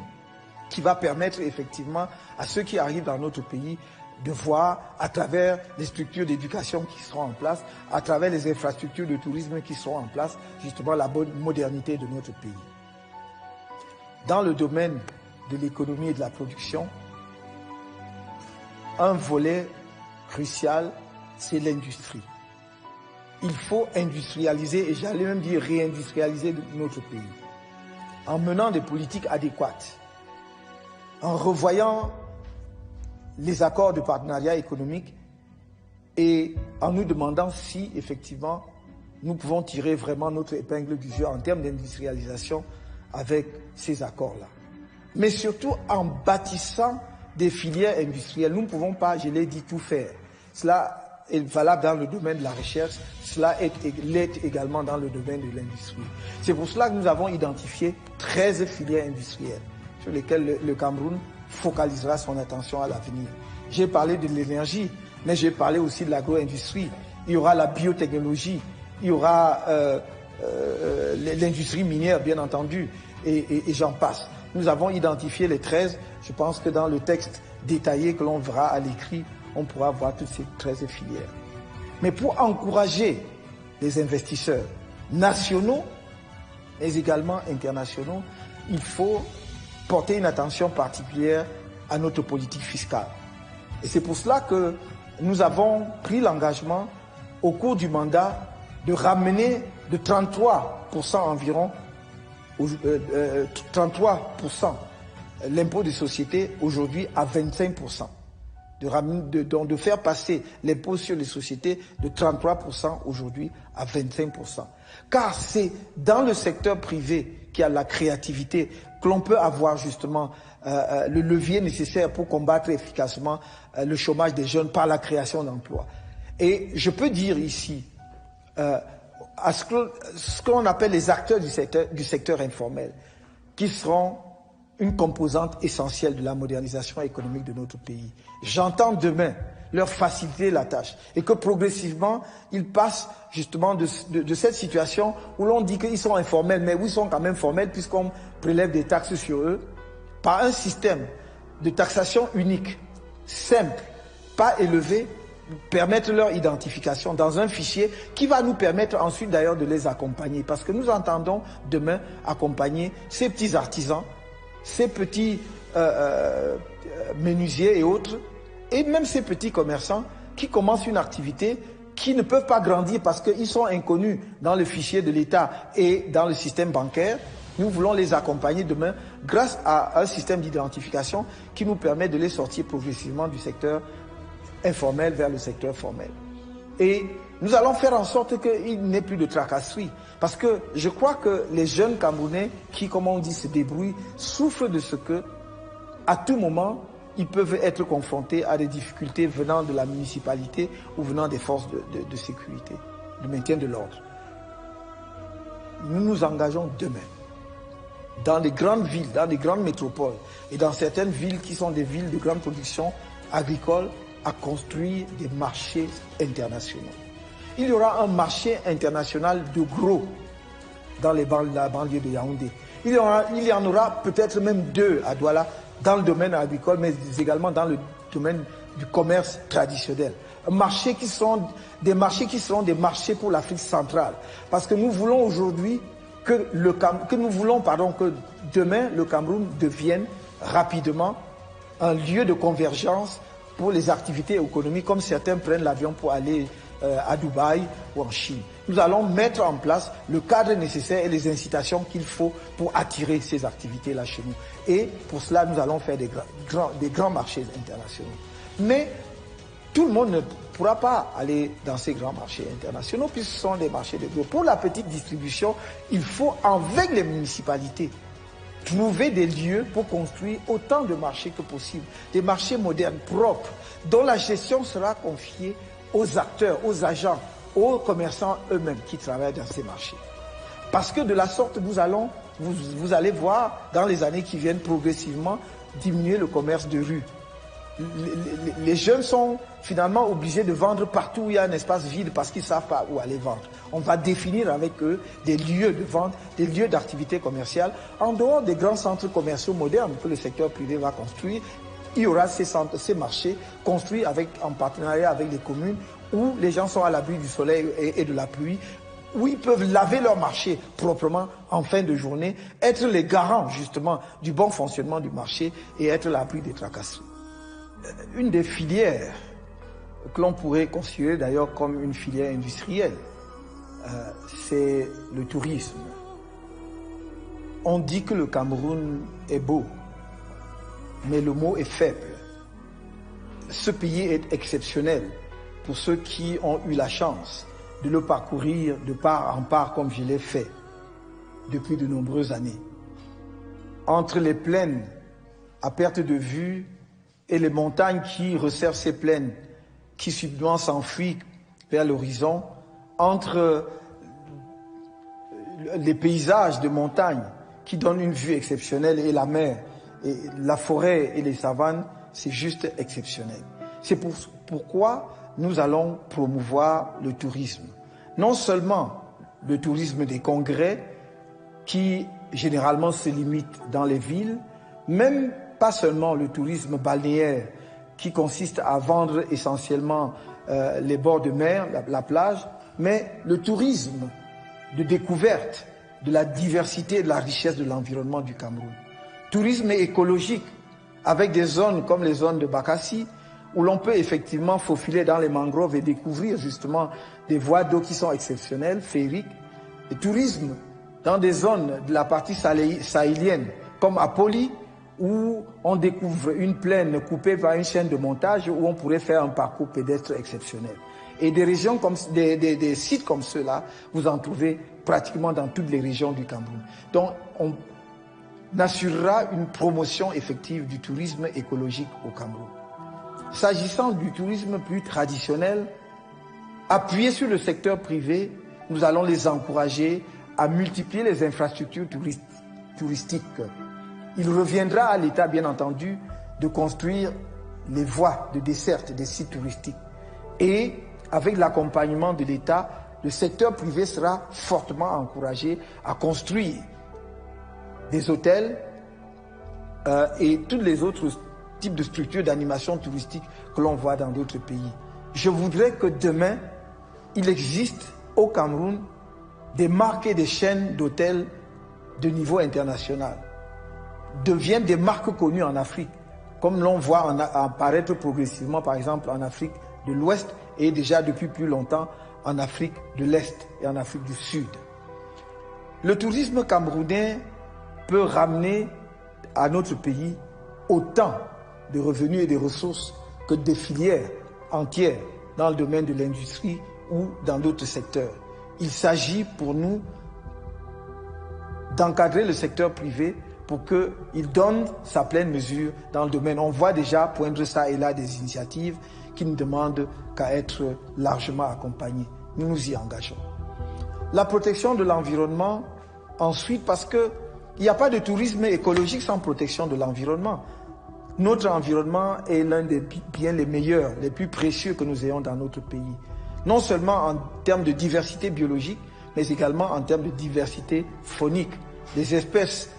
qui va permettre effectivement à ceux qui arrivent dans notre pays de voir à travers les structures d'éducation qui seront en place, à travers les infrastructures de tourisme qui seront en place, justement la bonne modernité de notre pays. Dans le domaine de l'économie et de la production, un volet crucial, c'est l'industrie. Il faut industrialiser, et j'allais même dire réindustrialiser notre pays, en menant des politiques adéquates, en revoyant les accords de partenariat économique et en nous demandant si, effectivement, nous pouvons tirer vraiment notre épingle du jeu en termes d'industrialisation avec ces accords-là. Mais surtout en bâtissant des filières industrielles. Nous ne pouvons pas, je l'ai dit, tout faire. Cela est valable dans le domaine de la recherche, cela l'est également dans le domaine de l'industrie. C'est pour cela que nous avons identifié 13 filières industrielles sur lesquelles le Cameroun focalisera son attention à l'avenir. J'ai parlé de l'énergie, mais j'ai parlé aussi de l'agro-industrie. Il y aura la biotechnologie, il y aura l'industrie minière, bien entendu, et j'en passe. Nous avons identifié les 13. Je pense que dans le texte détaillé que l'on verra à l'écrit, on pourra voir toutes ces 13 filières. Mais pour encourager les investisseurs nationaux, mais également internationaux, il faut porter une attention particulière à notre politique fiscale. Et c'est pour cela que nous avons pris l'engagement au cours du mandat de ramener de 33% environ, 33% l'impôt des sociétés aujourd'hui à 25%. De faire passer l'impôt sur les sociétés de 33% aujourd'hui à 25%. Car c'est dans le secteur privé qu'il y a la créativité, que l'on peut avoir justement le levier nécessaire pour combattre efficacement le chômage des jeunes par la création d'emplois. Et je peux dire ici, à ce que l'on appelle les acteurs du secteur informel, qui seront une composante essentielle de la modernisation économique de notre pays. J'entends demain leur faciliter la tâche et que progressivement, ils passent justement de cette situation où l'on dit qu'ils sont informels, mais où ils sont quand même formels puisqu'on prélève des taxes sur eux, par un système de taxation unique, simple, pas élevé, permettre leur identification dans un fichier qui va nous permettre ensuite d'ailleurs de les accompagner. Parce que nous entendons demain accompagner ces petits artisans, ces petits menuisiers et autres, et même ces petits commerçants qui commencent une activité qui ne peuvent pas grandir parce qu'ils sont inconnus dans le fichier de l'État et dans le système bancaire. Nous voulons les accompagner demain grâce à un système d'identification qui nous permet de les sortir progressivement du secteur informel vers le secteur formel. Et nous allons faire en sorte qu'il n'ait plus de tracasseries. Parce que je crois que les jeunes Camerounais qui, comme on dit, se débrouillent, souffrent de ce que, à tout moment, ils peuvent être confrontés à des difficultés venant de la municipalité ou venant des forces de sécurité, de maintien de l'ordre. Nous nous engageons demain dans les grandes villes, dans les grandes métropoles et dans certaines villes qui sont des villes de grande production agricole à construire des marchés internationaux. Il y aura un marché international de gros dans la banlieue de Yaoundé. Il y en aura peut-être même 2 à Douala dans le domaine agricole, mais également dans le domaine du commerce traditionnel. Des marchés qui seront des marchés pour l'Afrique centrale. Parce que nous voulons aujourd'hui que demain le Cameroun devienne rapidement un lieu de convergence pour les activités économiques, comme certains prennent l'avion pour aller à Dubaï ou en Chine. Nous allons mettre en place le cadre nécessaire et les incitations qu'il faut pour attirer ces activités-là chez nous. Et pour cela, nous allons faire des grands marchés internationaux. Mais tout le monde ne pourra pas aller dans ces grands marchés internationaux puisque ce sont des marchés de gros. Pour la petite distribution, il faut, avec les municipalités, trouver des lieux pour construire autant de marchés que possible. Des marchés modernes, propres, dont la gestion sera confiée aux acteurs, aux agents, aux commerçants eux-mêmes qui travaillent dans ces marchés. Parce que de la sorte, vous allez voir dans les années qui viennent progressivement diminuer le commerce de rue. Les jeunes sont finalement obligés de vendre partout où il y a un espace vide parce qu'ils ne savent pas où aller vendre. On va définir avec eux des lieux de vente, des lieux d'activité commerciale en dehors des grands centres commerciaux modernes que le secteur privé va construire. Il y aura ces marchés construits en partenariat avec les communes où les gens sont à l'abri du soleil et de la pluie, où ils peuvent laver leur marché proprement en fin de journée, être les garants justement du bon fonctionnement du marché et être à l'abri des tracasseries. Une des filières que l'on pourrait considérer d'ailleurs comme une filière industrielle, c'est le tourisme. On dit que le Cameroun est beau, mais le mot est faible. Ce pays est exceptionnel pour ceux qui ont eu la chance de le parcourir de part en part comme je l'ai fait depuis de nombreuses années. Entre les plaines à perte de vue et les montagnes qui resserrent ces plaines, qui subitement s'enfuient vers l'horizon, entre les paysages de montagne qui donnent une vue exceptionnelle et la mer, et la forêt et les savanes, c'est juste exceptionnel. C'est pourquoi nous allons promouvoir le tourisme. Non seulement le tourisme des congrès, qui généralement se limite dans les villes, même pas seulement le tourisme balnéaire, qui consiste à vendre essentiellement les bords de mer, la plage, mais le tourisme de découverte de la diversité et de la richesse de l'environnement du Cameroun. Tourisme écologique, avec des zones comme les zones de Bakassi, où l'on peut effectivement faufiler dans les mangroves et découvrir justement des voies d'eau qui sont exceptionnelles, féeriques. Et tourisme dans des zones de la partie sahélienne, comme à Poli, où on découvre une plaine coupée par une chaîne de montage, où on pourrait faire un parcours pédestre exceptionnel. Et des régions comme des sites comme ceux-là, vous en trouvez pratiquement dans toutes les régions du Cameroun. Donc, on assurera une promotion effective du tourisme écologique au Cameroun. S'agissant du tourisme plus traditionnel, appuyé sur le secteur privé, nous allons les encourager à multiplier les infrastructures touristiques. Il reviendra à l'État, bien entendu, de construire les voies de desserte des sites touristiques. Et avec l'accompagnement de l'État, le secteur privé sera fortement encouragé à construire des hôtels et tous les autres types de structures d'animation touristique que l'on voit dans d'autres pays. Je voudrais que demain, il existe au Cameroun des marques et des chaînes d'hôtels de niveau international, deviennent des marques connues en Afrique, comme l'on voit apparaître progressivement, par exemple, en Afrique de l'Ouest et déjà depuis plus longtemps en Afrique de l'Est et en Afrique du Sud. Le tourisme camerounais peut ramener à notre pays autant de revenus et de ressources que des filières entières dans le domaine de l'industrie ou dans d'autres secteurs. Il s'agit pour nous d'encadrer le secteur privé pour qu'il donne sa pleine mesure dans le domaine. On voit déjà poindre ça et là des initiatives qui ne demandent qu'à être largement accompagnées. Nous nous y engageons. La protection de l'environnement, ensuite, parce que Il n'y a pas de tourisme écologique sans protection de l'environnement. Notre environnement est l'un des biens les meilleurs, les plus précieux que nous ayons dans notre pays. Non seulement en termes de diversité biologique, mais également en termes de diversité faunique. Les espèces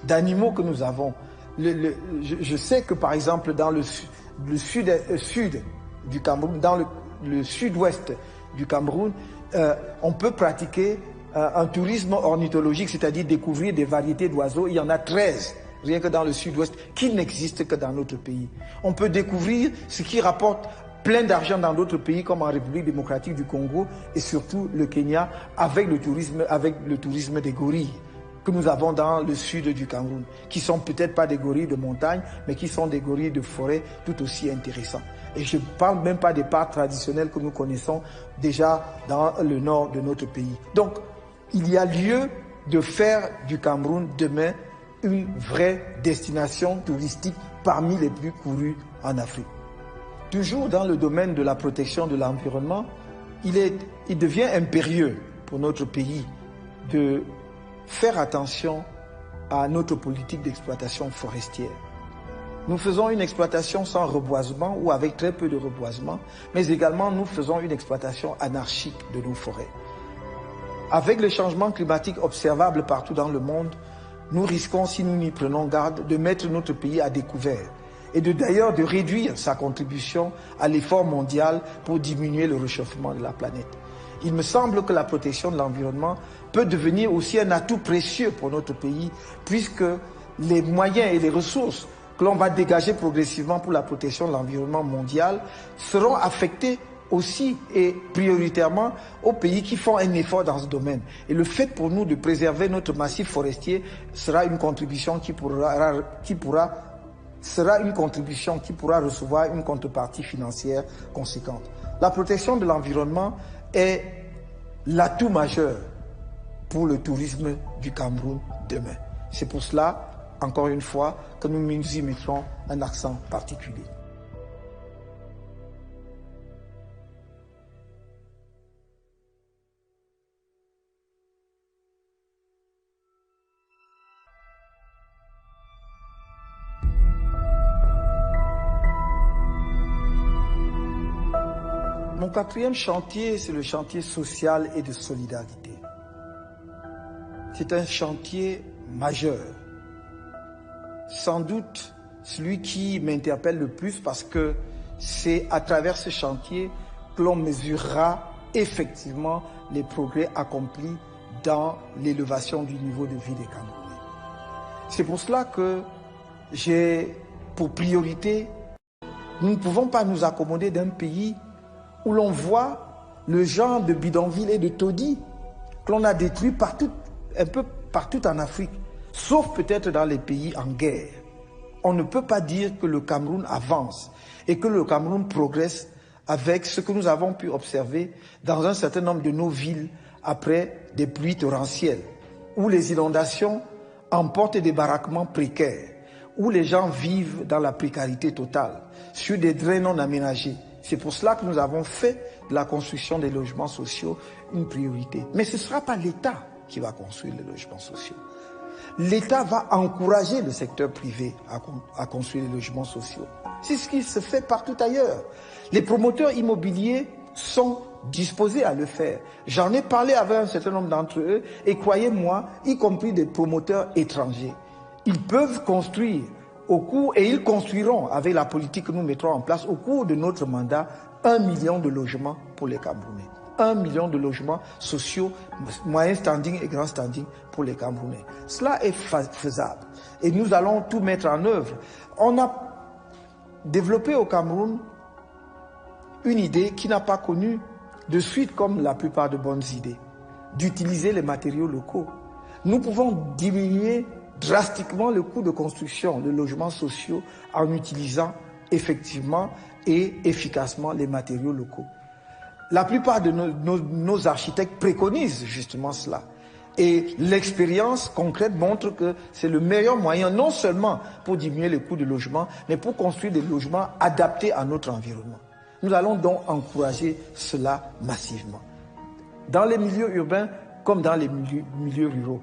d'animaux que nous avons. Je sais que par exemple dans le sud du Cameroun, dans le sud-ouest du Cameroun, on peut pratiquer un tourisme ornithologique, c'est-à-dire découvrir des variétés d'oiseaux. Il y en a 13, rien que dans le sud-ouest, qui n'existent que dans notre pays. On peut découvrir ce qui rapporte plein d'argent dans d'autres pays comme en République démocratique du Congo et surtout le Kenya avec le tourisme des gorilles que nous avons dans le sud du Cameroun, qui sont peut-être pas des gorilles de montagne, mais qui sont des gorilles de forêt tout aussi intéressants. Et je ne parle même pas des parcs traditionnels que nous connaissons déjà dans le nord de notre pays. Donc, il y a lieu de faire du Cameroun demain une vraie destination touristique parmi les plus courues en Afrique. Toujours dans le domaine de la protection de l'environnement, il devient impérieux pour notre pays de faire attention à notre politique d'exploitation forestière. Nous faisons une exploitation sans reboisement ou avec très peu de reboisement, mais également nous faisons une exploitation anarchique de nos forêts. Avec les changements climatiques observables partout dans le monde, nous risquons, si nous n'y prenons garde, de mettre notre pays à découvert et d'ailleurs de réduire sa contribution à l'effort mondial pour diminuer le réchauffement de la planète. Il me semble que la protection de l'environnement peut devenir aussi un atout précieux pour notre pays, puisque les moyens et les ressources que l'on va dégager progressivement pour la protection de l'environnement mondial seront affectés aussi et prioritairement aux pays qui font un effort dans ce domaine. Et le fait pour nous de préserver notre massif forestier sera une contribution qui pourra recevoir une contrepartie financière conséquente. La protection de l'environnement est l'atout majeur pour le tourisme du Cameroun demain. C'est pour cela, encore une fois, que nous y mettrons un accent particulier. Mon quatrième chantier, c'est le chantier social et de solidarité. C'est un chantier majeur. Sans doute celui qui m'interpelle le plus parce que c'est à travers ce chantier que l'on mesurera effectivement les progrès accomplis dans l'élévation du niveau de vie des Camerounais. C'est pour cela que j'ai pour priorité, nous ne pouvons pas nous accommoder d'un pays où l'on voit le genre de bidonville et de taudis que l'on a détruit partout, un peu partout en Afrique, sauf peut-être dans les pays en guerre. On ne peut pas dire que le Cameroun avance et que le Cameroun progresse avec ce que nous avons pu observer dans un certain nombre de nos villes après des pluies torrentielles, où les inondations emportent des baraquements précaires, où les gens vivent dans la précarité totale, sur des drains non aménagés. C'est pour cela que nous avons fait de la construction des logements sociaux une priorité. Mais ce ne sera pas l'État qui va construire les logements sociaux. L'État va encourager le secteur privé à construire les logements sociaux. C'est ce qui se fait partout ailleurs. Les promoteurs immobiliers sont disposés à le faire. J'en ai parlé avec un certain nombre d'entre eux et croyez-moi, y compris des promoteurs étrangers, ils peuvent construire et ils construiront avec la politique que nous mettrons en place au cours de notre mandat 1 million de logements pour les Camerounais. 1 million de logements sociaux, moyen standing et grand standing pour les Camerounais. Cela est faisable et nous allons tout mettre en œuvre. On a développé au Cameroun une idée qui n'a pas connu de suite comme la plupart de bonnes idées, d'utiliser les matériaux locaux. Nous pouvons diminuer drastiquement le coût de construction de logements sociaux en utilisant effectivement et efficacement les matériaux locaux. La plupart de nos architectes préconisent justement cela. Et l'expérience concrète montre que c'est le meilleur moyen non seulement pour diminuer le coût de logement, mais pour construire des logements adaptés à notre environnement. Nous allons donc encourager cela massivement. Dans les milieux urbains comme dans les milieux ruraux.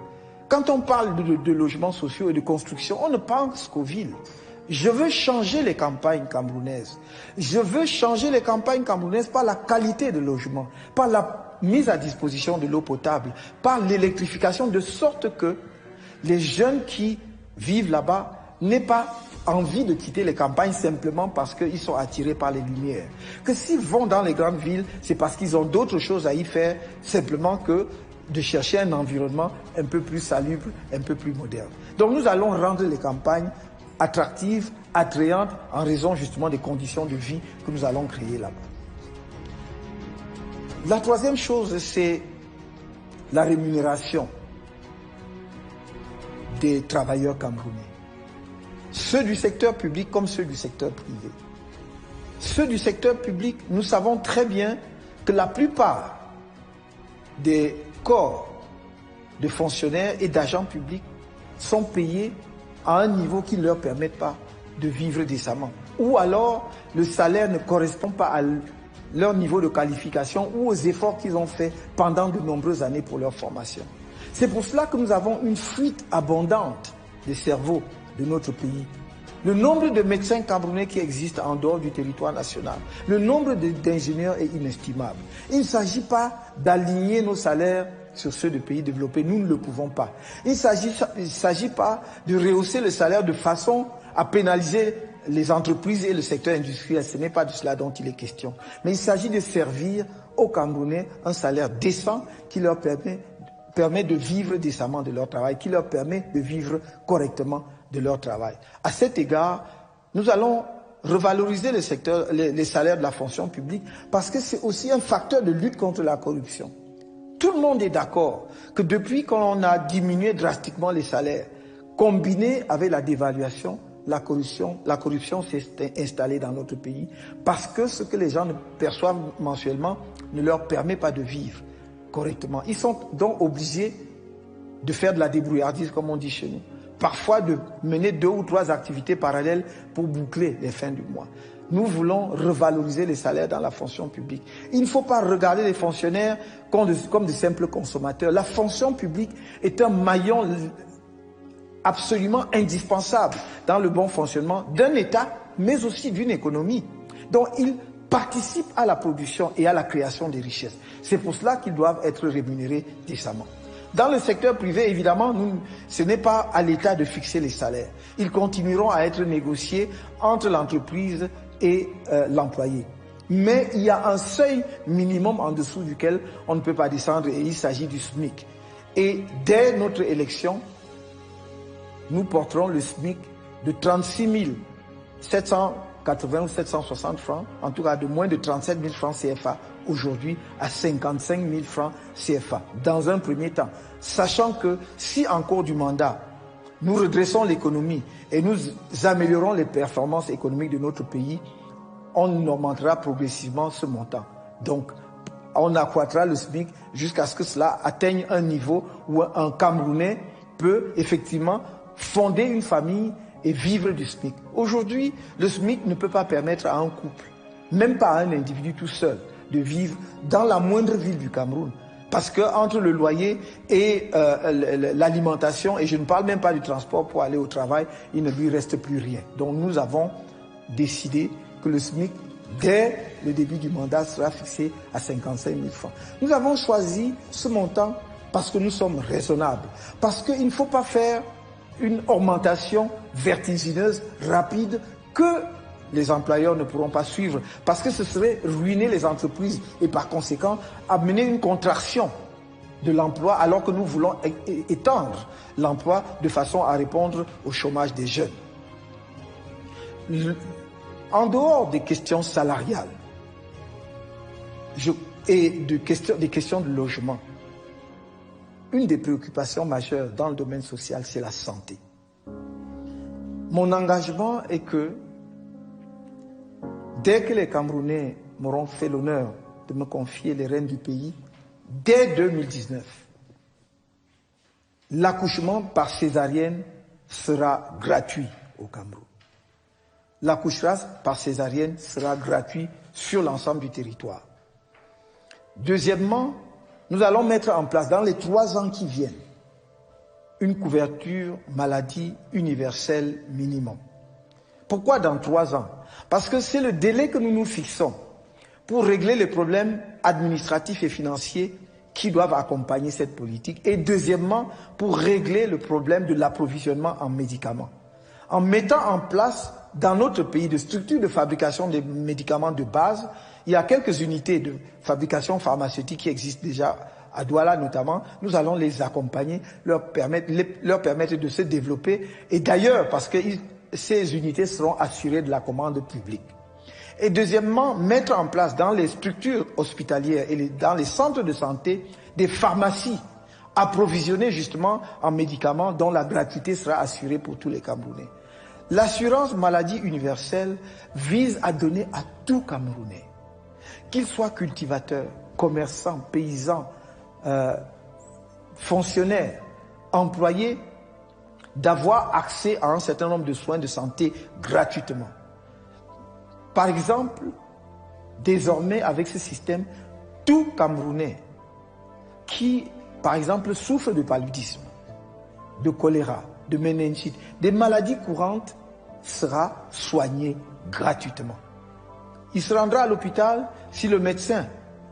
Quand on parle de logements sociaux et de construction, on ne pense qu'aux villes. Je veux changer les campagnes camerounaises. Je veux changer les campagnes camerounaises par la qualité de logement, par la mise à disposition de l'eau potable, par l'électrification, de sorte que les jeunes qui vivent là-bas n'aient pas envie de quitter les campagnes simplement parce qu'ils sont attirés par les lumières. Que s'ils vont dans les grandes villes, c'est parce qu'ils ont d'autres choses à y faire, simplement que de chercher un environnement un peu plus salubre, un peu plus moderne. Donc nous allons rendre les campagnes attractives, attrayantes, en raison justement des conditions de vie que nous allons créer là-bas. La troisième chose, c'est la rémunération des travailleurs camerounais. Ceux du secteur public comme ceux du secteur privé. Ceux du secteur public, nous savons très bien que la plupart des corps de fonctionnaires et d'agents publics sont payés à un niveau qui ne leur permet pas de vivre décemment. Ou alors, le salaire ne correspond pas à leur niveau de qualification ou aux efforts qu'ils ont faits pendant de nombreuses années pour leur formation. C'est pour cela que nous avons une fuite abondante des cerveaux de notre pays. Le nombre de médecins camerounais qui existent en dehors du territoire national, le nombre d'ingénieurs est inestimable. Il ne s'agit pas d'aligner nos salaires sur ceux de pays développés, nous ne le pouvons pas. Il ne s'agit pas de rehausser le salaire de façon à pénaliser les entreprises et le secteur industriel, ce n'est pas de cela dont il est question. Mais il s'agit de servir aux Camerounais un salaire décent qui leur permet de vivre décemment de leur travail, qui leur permet de vivre correctement de leur travail. À cet égard, nous allons revaloriser les salaires de la fonction publique parce que c'est aussi un facteur de lutte contre la corruption. Tout le monde est d'accord que depuis qu'on a diminué drastiquement les salaires, combiné avec la dévaluation, la corruption s'est installée dans notre pays parce que ce que les gens perçoivent mensuellement ne leur permet pas de vivre correctement. Ils sont donc obligés de faire de la débrouillardise, comme on dit chez nous. Parfois de mener 2 ou 3 activités parallèles pour boucler les fins du mois. Nous voulons revaloriser les salaires dans la fonction publique. Il ne faut pas regarder les fonctionnaires comme de simples consommateurs. La fonction publique est un maillon absolument indispensable dans le bon fonctionnement d'un État, mais aussi d'une économie. Donc, ils participent à la production et à la création des richesses. C'est pour cela qu'ils doivent être rémunérés décemment. Dans le secteur privé, évidemment, ce n'est pas à l'État de fixer les salaires. Ils continueront à être négociés entre l'entreprise et l'employé. Mais il y a un seuil minimum en dessous duquel on ne peut pas descendre et il s'agit du SMIC. Et dès notre élection, nous porterons le SMIC de 36 780 ou 760 francs, en tout cas de moins de 37 000 francs CFA aujourd'hui à 55 000 francs CFA dans un premier temps. Sachant que si en cours du mandat, nous redressons l'économie et nous améliorons les performances économiques de notre pays, on augmentera progressivement ce montant. Donc, on accroîtra le SMIC jusqu'à ce que cela atteigne un niveau où un Camerounais peut effectivement fonder une famille et vivre du SMIC. Aujourd'hui, le SMIC ne peut pas permettre à un couple, même pas à un individu tout seul, de vivre dans la moindre ville du Cameroun. Parce que entre le loyer et l'alimentation, et je ne parle même pas du transport pour aller au travail, il ne lui reste plus rien. Donc nous avons décidé que le SMIC, dès le début du mandat, sera fixé à 55 000 francs. Nous avons choisi ce montant parce que nous sommes raisonnables. Parce qu'il ne faut pas faire une augmentation vertigineuse, rapide, que les employeurs ne pourront pas suivre, parce que ce serait ruiner les entreprises et par conséquent amener une contraction de l'emploi alors que nous voulons étendre l'emploi de façon à répondre au chômage des jeunes. En dehors des questions salariales et des questions de logement, une des préoccupations majeures dans le domaine social, c'est la santé. Mon engagement est que dès que les Camerounais m'auront fait l'honneur de me confier les rênes du pays, dès 2019, l'accouchement par césarienne sera gratuit au Cameroun. L'accouchement par césarienne sera gratuit sur l'ensemble du territoire. Deuxièmement, nous allons mettre en place dans les 3 ans qui viennent une couverture maladie universelle minimum. Pourquoi dans 3 ans? Parce que c'est le délai que nous nous fixons pour régler les problèmes administratifs et financiers qui doivent accompagner cette politique. Et deuxièmement, pour régler le problème de l'approvisionnement en médicaments. En mettant en place dans notre pays des structures de fabrication des médicaments de base, il y a quelques unités de fabrication pharmaceutique qui existent déjà à Douala notamment. Nous allons les accompagner, leur permettre de se développer. Et d'ailleurs, parce que ces unités seront assurées de la commande publique. Et deuxièmement, mettre en place dans les structures hospitalières et dans les centres de santé des pharmacies approvisionnées justement en médicaments dont la gratuité sera assurée pour tous les Camerounais. L'assurance maladie universelle vise à donner à tout Camerounais, qu'il soit cultivateur, commerçant, paysan, fonctionnaire, employé, d'avoir accès à un certain nombre de soins de santé gratuitement. Par exemple, désormais avec ce système, tout Camerounais qui, par exemple, souffre de paludisme, de choléra, de méningite, des maladies courantes, sera soigné gratuitement. Il se rendra à l'hôpital, si le médecin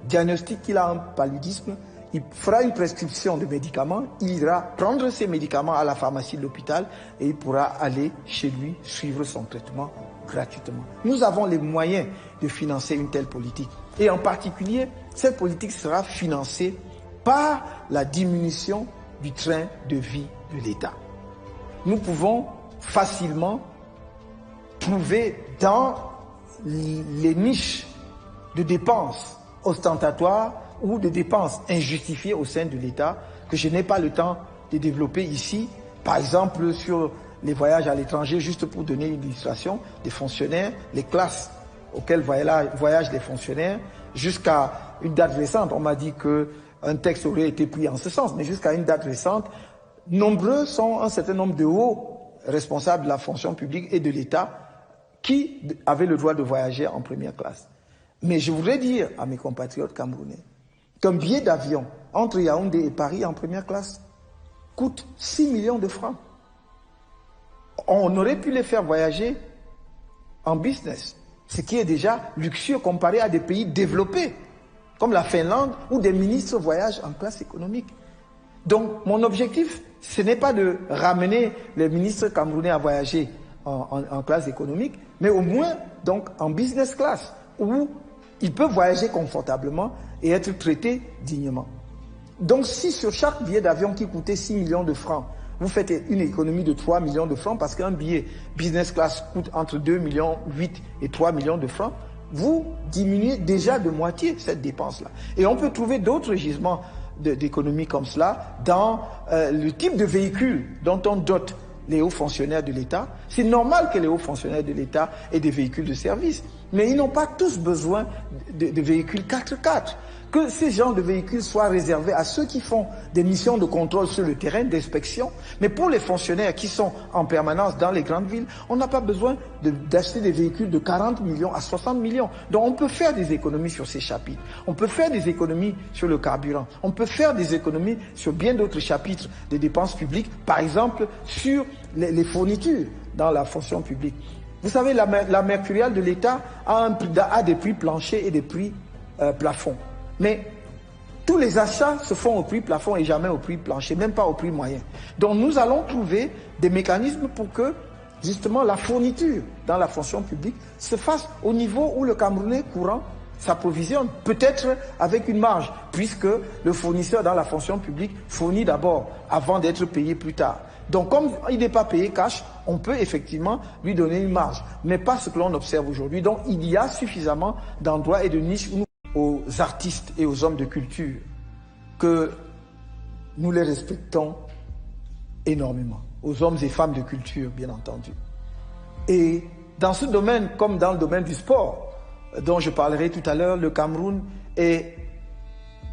diagnostique qu'il a un paludisme, il fera une prescription de médicaments, il ira prendre ses médicaments à la pharmacie de l'hôpital et il pourra aller chez lui suivre son traitement gratuitement. Nous avons les moyens de financer une telle politique. Et en particulier, cette politique sera financée par la diminution du train de vie de l'État. Nous pouvons facilement trouver dans les niches de dépenses ostentatoires ou de dépenses injustifiées au sein de l'État que je n'ai pas le temps de développer ici. Par exemple, sur les voyages à l'étranger, juste pour donner une illustration, des fonctionnaires, les classes auxquelles voyagent les fonctionnaires, jusqu'à une date récente, on m'a dit qu'un texte aurait été pris en ce sens, mais jusqu'à une date récente, nombreux sont un certain nombre de hauts responsables de la fonction publique et de l'État qui avaient le droit de voyager en première classe. Mais je voudrais dire à mes compatriotes camerounais qu'un billet d'avion entre Yaoundé et Paris en première classe coûte 6 millions de francs. On aurait pu les faire voyager en business, ce qui est déjà luxueux comparé à des pays développés, comme la Finlande, où des ministres voyagent en classe économique. Donc, mon objectif, ce n'est pas de ramener les ministres camerounais à voyager en classe économique, mais au moins donc en business class, où ils peuvent voyager confortablement et être traités dignement. Donc, si sur chaque billet d'avion qui coûtait 6 millions de francs, vous faites une économie de 3 millions de francs, parce qu'un billet business class coûte entre 2,8 millions et 3 millions de francs, vous diminuez déjà de moitié cette dépense-là. Et on peut trouver d'autres gisements d'économie comme cela dans le type de véhicule dont on dote les hauts fonctionnaires de l'État. C'est normal que les hauts fonctionnaires de l'État aient des véhicules de service, mais ils n'ont pas tous besoin de véhicules 4x4. Que ces genres de véhicules soient réservés à ceux qui font des missions de contrôle sur le terrain, d'inspection. Mais pour les fonctionnaires qui sont en permanence dans les grandes villes, on n'a pas besoin d'acheter des véhicules de 40 millions à 60 millions. Donc on peut faire des économies sur ces chapitres. On peut faire des économies sur le carburant. On peut faire des économies sur bien d'autres chapitres des dépenses publiques, par exemple sur les fournitures dans la fonction publique. Vous savez, la mercuriale de l'État a des prix planchers et des prix plafonds. Mais tous les achats se font au prix plafond et jamais au prix plancher, même pas au prix moyen. Donc nous allons trouver des mécanismes pour que justement la fourniture dans la fonction publique se fasse au niveau où le Camerounais courant s'approvisionne, peut-être avec une marge, puisque le fournisseur dans la fonction publique fournit d'abord avant d'être payé plus tard. Donc comme il n'est pas payé cash, on peut effectivement lui donner une marge, mais pas ce que l'on observe aujourd'hui. Donc il y a suffisamment d'endroits et de niches où aux artistes et aux hommes de culture que nous les respectons énormément, aux hommes et femmes de culture bien entendu. Et dans ce domaine, comme dans le domaine du sport, dont je parlerai tout à l'heure, le Cameroun est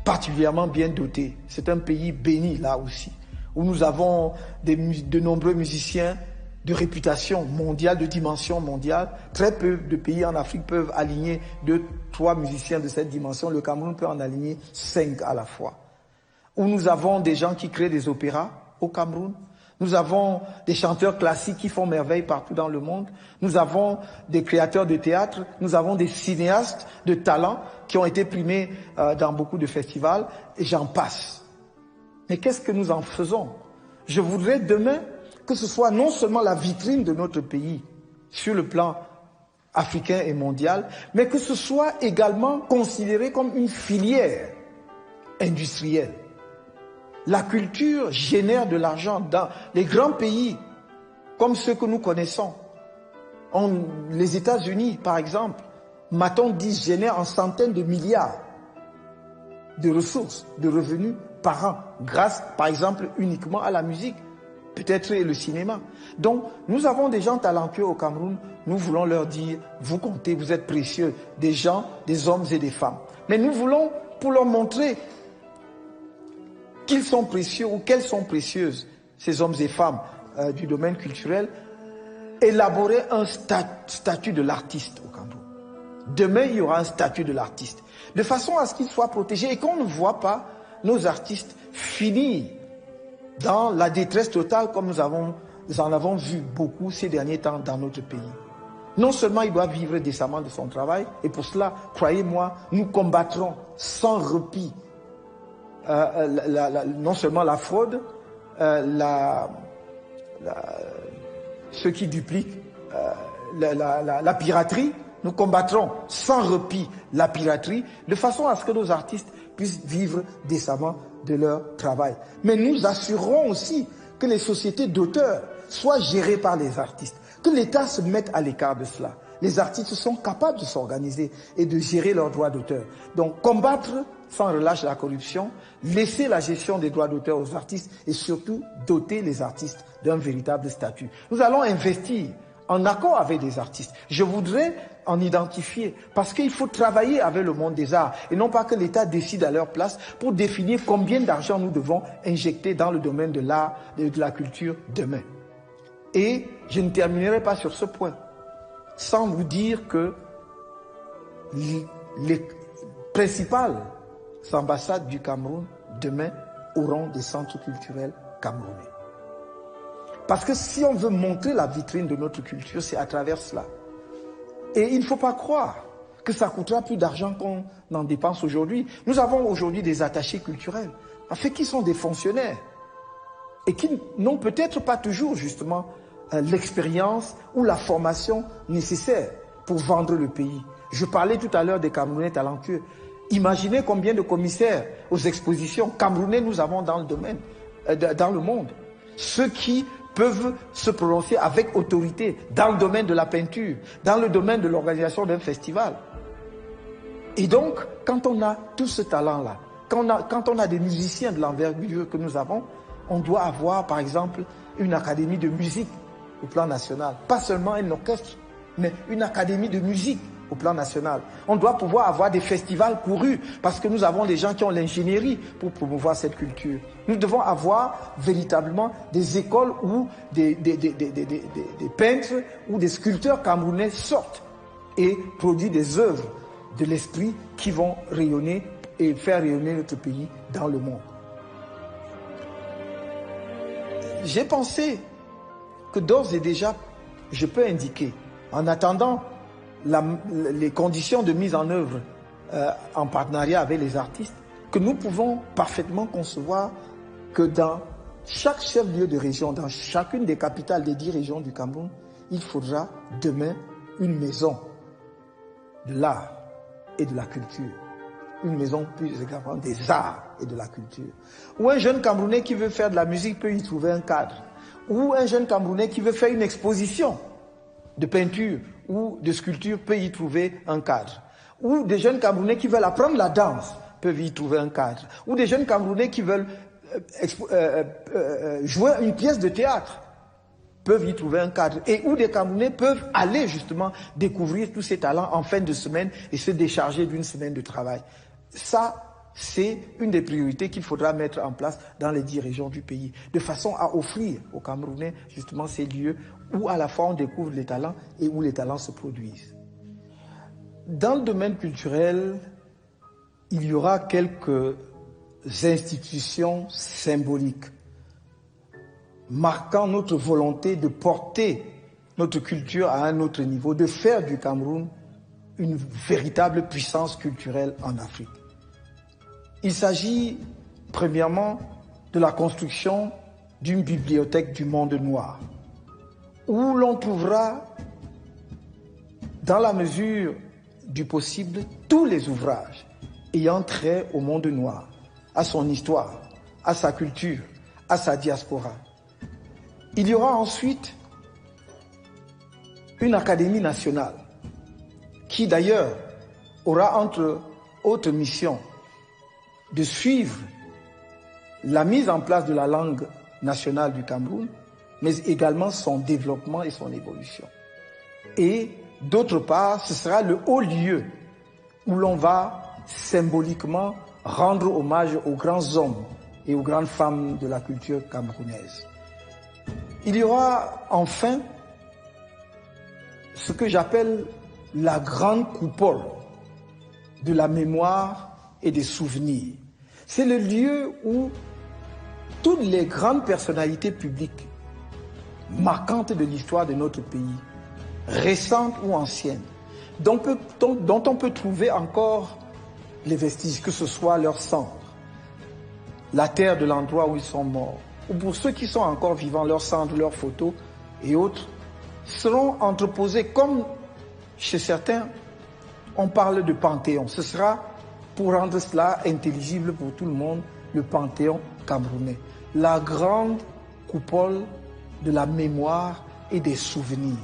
particulièrement bien doté. C'est un pays béni là aussi, où nous avons de nombreux musiciens de réputation mondiale, de dimension mondiale. Très peu de pays en Afrique peuvent aligner 2-3 musiciens de cette dimension. Le Cameroun peut en aligner 5 à la fois. Où nous avons des gens qui créent des opéras au Cameroun, Nous avons des chanteurs classiques qui font merveille partout dans le monde. Nous avons des créateurs de théâtre. Nous avons des cinéastes de talent qui ont été primés dans beaucoup de festivals. Et j'en passe. Mais qu'est-ce que nous en faisons? Je voudrais demain que ce soit non seulement la vitrine de notre pays sur le plan africain et mondial, mais que ce soit également considéré comme une filière industrielle. La culture génère de l'argent dans les grands pays comme ceux que nous connaissons. Les États-Unis, par exemple, m'a-t-on dit, génèrent en centaines de milliards de ressources, de revenus par an, grâce, par exemple, uniquement à la musique, peut-être le cinéma. Donc, nous avons des gens talentueux au Cameroun, nous voulons leur dire, vous comptez, vous êtes précieux, des gens, des hommes et des femmes. Mais nous voulons, pour leur montrer qu'ils sont précieux ou qu'elles sont précieuses, ces hommes et femmes du domaine culturel, élaborer un statut de l'artiste au Cameroun. Demain, il y aura un statut de l'artiste, de façon à ce qu'il soit protégé et qu'on ne voit pas nos artistes finir dans la détresse totale comme nous en avons vu beaucoup ces derniers temps dans notre pays. Non seulement il doit vivre décemment de son travail, et pour cela, croyez-moi, nous combattrons sans répit non seulement la fraude, ceux qui dupliquent la piraterie, nous combattrons sans répit la piraterie, de façon à ce que nos artistes puissent vivre décemment de leur travail. Mais nous assurerons aussi que les sociétés d'auteurs soient gérées par les artistes, que l'État se mette à l'écart de cela. Les artistes sont capables de s'organiser et de gérer leurs droits d'auteur. Donc combattre sans relâche la corruption, laisser la gestion des droits d'auteur aux artistes et surtout doter les artistes d'un véritable statut. Nous allons investir en accord avec des artistes. Je voudrais en identifier parce qu'il faut travailler avec le monde des arts et non pas que l'État décide à leur place pour définir combien d'argent nous devons injecter dans le domaine de l'art et de la culture demain. Et je ne terminerai pas sur ce point sans vous dire que les principales ambassades du Cameroun demain auront des centres culturels camerounais. Parce que si on veut montrer la vitrine de notre culture, c'est à travers cela. Et il ne faut pas croire que ça coûtera plus d'argent qu'on en dépense aujourd'hui. Nous avons aujourd'hui des attachés culturels, en fait, qui sont des fonctionnaires et qui n'ont peut-être pas toujours justement l'expérience ou la formation nécessaire pour vendre le pays. Je parlais tout à l'heure des Camerounais talentueux. Imaginez combien de commissaires aux expositions camerounais nous avons dans le domaine, dans le monde. Ceux qui peuvent se prononcer avec autorité dans le domaine de la peinture, dans le domaine de l'organisation d'un festival. Et donc, quand on a tout ce talent-là, quand on a des musiciens de l'envergure que nous avons, on doit avoir, par exemple, une académie de musique au plan national. Pas seulement un orchestre, mais une académie de musique au plan national. On doit pouvoir avoir des festivals courus parce que nous avons des gens qui ont l'ingénierie pour promouvoir cette culture. Nous devons avoir véritablement des écoles où des peintres ou des sculpteurs camerounais sortent et produisent des œuvres de l'esprit qui vont rayonner et faire rayonner notre pays dans le monde. J'ai pensé que d'ores et déjà, je peux indiquer, en attendant les conditions de mise en œuvre en partenariat avec les artistes, que nous pouvons parfaitement concevoir que dans chaque chef-lieu de région, dans chacune des capitales des 10 régions du Cameroun, il faudra demain une maison de l'art et de la culture. Une maison plus exactement des arts et de la culture. Où un jeune Camerounais qui veut faire de la musique peut y trouver un cadre. Ou un jeune Camerounais qui veut faire une exposition de peinture ou de sculpture peut y trouver un cadre. Ou des jeunes Camerounais qui veulent apprendre la danse peuvent y trouver un cadre. Ou des jeunes Camerounais qui veulent jouer une pièce de théâtre peuvent y trouver un cadre. Et où des Camerounais peuvent aller justement découvrir tous ces talents en fin de semaine et se décharger d'une semaine de travail. Ça, c'est une des priorités qu'il faudra mettre en place dans les 10 régions du pays, de façon à offrir aux Camerounais justement ces lieux où à la fois on découvre les talents et où les talents se produisent. Dans le domaine culturel, il y aura quelques institutions symboliques. marquant notre volonté de porter notre culture à un autre niveau, de faire du Cameroun une véritable puissance culturelle en Afrique. Il s'agit, premièrement, de la construction d'une bibliothèque du monde noir, où l'on trouvera, dans la mesure du possible, tous les ouvrages ayant trait au monde noir, à son histoire, à sa culture, à sa diaspora. Il y aura ensuite une académie nationale qui d'ailleurs aura entre autres missions de suivre la mise en place de la langue nationale du Cameroun, mais également son développement et son évolution. Et d'autre part, ce sera le haut lieu où l'on va symboliquement rendre hommage aux grands hommes et aux grandes femmes de la culture camerounaise. Il y aura enfin ce que j'appelle la grande coupole de la mémoire et des souvenirs. C'est le lieu où toutes les grandes personnalités publiques marquantes de l'histoire de notre pays, récentes ou anciennes, dont on peut trouver encore les vestiges, que ce soit leur cendre, la terre de l'endroit où ils sont morts, ou pour ceux qui sont encore vivants, leurs cendres, leurs photos et autres, seront entreposés comme chez certains, on parle de panthéon. Ce sera, pour rendre cela intelligible pour tout le monde, le panthéon camerounais. La grande coupole de la mémoire et des souvenirs.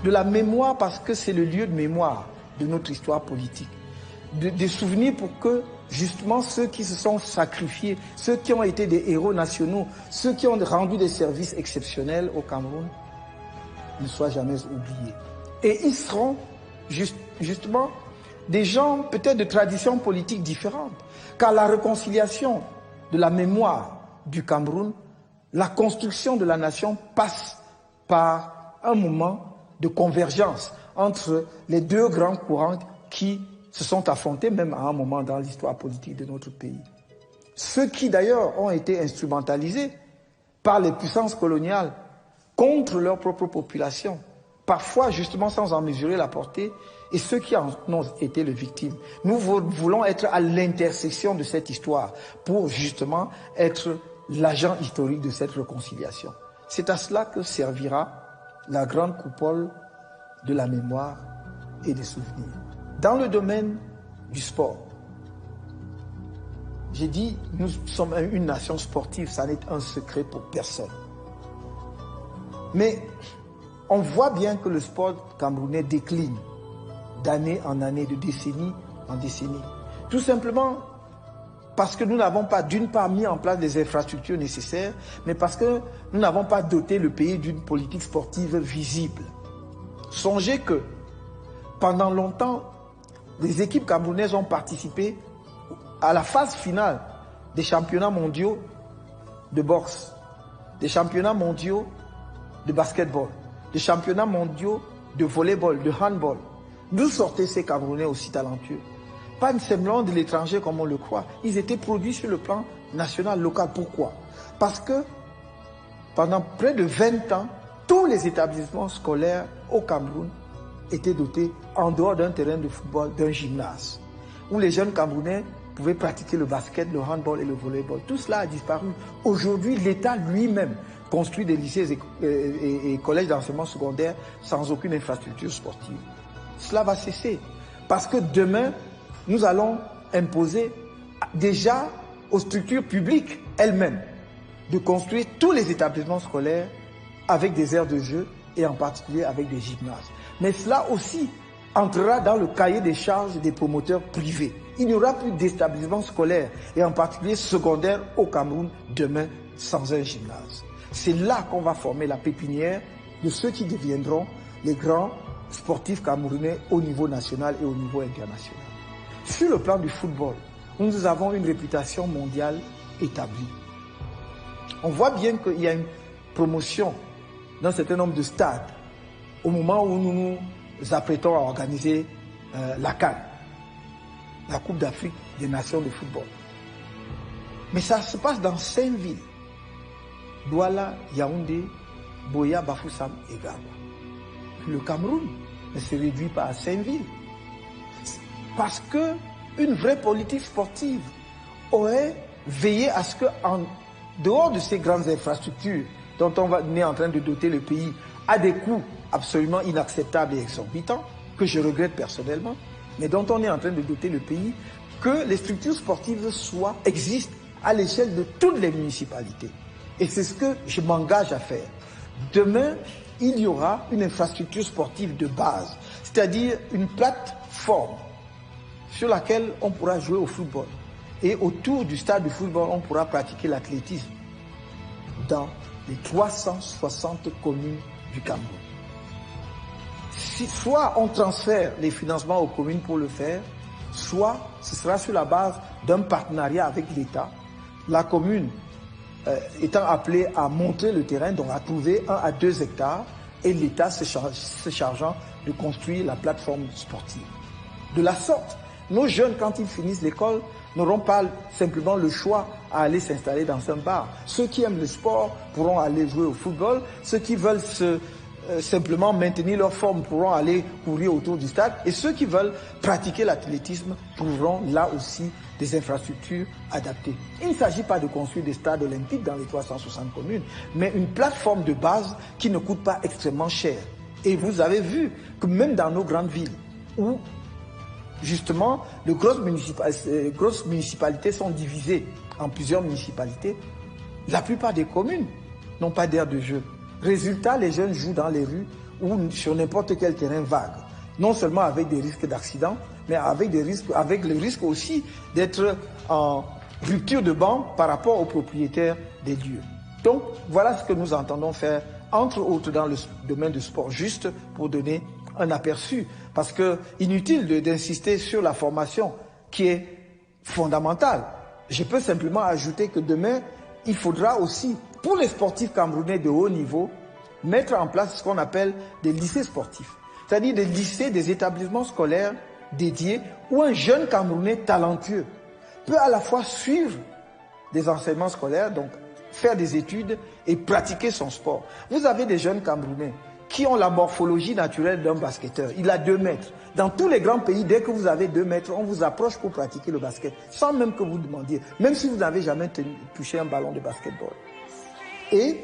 De la mémoire parce que c'est le lieu de mémoire de notre histoire politique. Des souvenirs pour que, justement, ceux qui se sont sacrifiés, ceux qui ont été des héros nationaux, ceux qui ont rendu des services exceptionnels au Cameroun, ne soient jamais oubliés. Et ils seront, justement, des gens peut-être de traditions politiques différentes. Car la réconciliation de la mémoire du Cameroun, la construction de la nation passe par un moment de convergence entre les deux grands courants qui se sont affrontés même à un moment dans l'histoire politique de notre pays. Ceux qui d'ailleurs ont été instrumentalisés par les puissances coloniales contre leur propre population, parfois justement sans en mesurer la portée, et ceux qui en ont été les victimes. Nous voulons être à l'intersection de cette histoire pour justement être l'agent historique de cette réconciliation. C'est à cela que servira la grande coupole de la mémoire et des souvenirs. Dans le domaine du sport, j'ai dit, nous sommes une nation sportive, ça n'est un secret pour personne. Mais on voit bien que le sport camerounais décline d'année en année, de décennie en décennie. Tout simplement parce que nous n'avons pas, d'une part, mis en place les infrastructures nécessaires, mais parce que nous n'avons pas doté le pays d'une politique sportive visible. Songez que, pendant longtemps, les équipes camerounaises ont participé à la phase finale des championnats mondiaux de boxe, des championnats mondiaux de basketball, des championnats mondiaux de volleyball, de handball. D'où sortaient ces Camerounais aussi talentueux? Pas seulement de l'étranger comme on le croit. Ils étaient produits sur le plan national, local. Pourquoi? Parce que pendant près de 20 ans, tous les établissements scolaires au Cameroun étaient dotés, en dehors d'un terrain de football, d'un gymnase, où les jeunes Camerounais pouvaient pratiquer le basket, le handball et le volleyball. Tout cela a disparu. Aujourd'hui, l'État lui-même construit des lycées et collèges d'enseignement secondaire sans aucune infrastructure sportive. Cela va cesser. Parce que demain, nous allons imposer déjà aux structures publiques elles-mêmes de construire tous les établissements scolaires avec des aires de jeu et en particulier avec des gymnases. Mais cela aussi entrera dans le cahier des charges des promoteurs privés. Il n'y aura plus d'établissements scolaires et en particulier secondaires au Cameroun demain sans un gymnase. C'est là qu'on va former la pépinière de ceux qui deviendront les grands sportifs camerounais au niveau national et au niveau international. Sur le plan du football, nous avons une réputation mondiale établie. On voit bien qu'il y a une promotion d'un certain nombre de stades au moment où nous nous apprêtons à organiser la CAN, la Coupe d'Afrique des Nations de football. Mais ça se passe dans 5 villes. Douala, Yaoundé, Boya, Bafoussam et Garba. Le Cameroun ne se réduit pas à 5 villes. Parce que une vraie politique sportive aurait veillé à ce qu'en dehors de ces grandes infrastructures dont on est en train de doter le pays à des coûts absolument inacceptables et exorbitants, que je regrette personnellement, mais dont on est en train de doter le pays, que les structures sportives existent à l'échelle de toutes les municipalités. Et c'est ce que je m'engage à faire. Demain, il y aura une infrastructure sportive de base, c'est-à-dire une plateforme sur laquelle on pourra jouer au football. Et autour du stade de football, on pourra pratiquer l'athlétisme dans les 360 communes du Cameroun. Soit on transfère les financements aux communes pour le faire, soit ce sera sur la base d'un partenariat avec l'État, la commune étant appelée à montrer le terrain, donc à trouver 1 à 2 hectares, et l'État se chargeant de construire la plateforme sportive. De la sorte, nos jeunes, quand ils finissent l'école, n'auront pas simplement le choix à aller s'installer dans un bar. Ceux qui aiment le sport pourront aller jouer au football, ceux qui veulent simplement maintenir leur forme pourront aller courir autour du stade, et ceux qui veulent pratiquer l'athlétisme trouveront là aussi des infrastructures adaptées. Il ne s'agit pas de construire des stades olympiques dans les 360 communes, mais une plateforme de base qui ne coûte pas extrêmement cher. Et vous avez vu que même dans nos grandes villes, où justement les grosses municipalités sont divisées en plusieurs municipalités, la plupart des communes n'ont pas d'aire de jeu. Résultat, les jeunes jouent dans les rues ou sur n'importe quel terrain vague. Non seulement avec des risques d'accident, mais avec le risque aussi d'être en rupture de banc par rapport aux propriétaires des lieux. Donc, voilà ce que nous entendons faire, entre autres dans le domaine du sport, juste pour donner un aperçu. Parce que inutile d'insister sur la formation qui est fondamentale. Je peux simplement ajouter que demain, il faudra aussi, pour les sportifs camerounais de haut niveau, mettre en place ce qu'on appelle des lycées sportifs. C'est-à-dire des lycées, des établissements scolaires dédiés où un jeune Camerounais talentueux peut à la fois suivre des enseignements scolaires, donc faire des études et pratiquer son sport. Vous avez des jeunes Camerounais qui ont la morphologie naturelle d'un basketteur. Il a 2 mètres. Dans tous les grands pays, dès que vous avez 2 mètres, on vous approche pour pratiquer le basket, sans même que vous demandiez, même si vous n'avez jamais touché un ballon de basketball. Et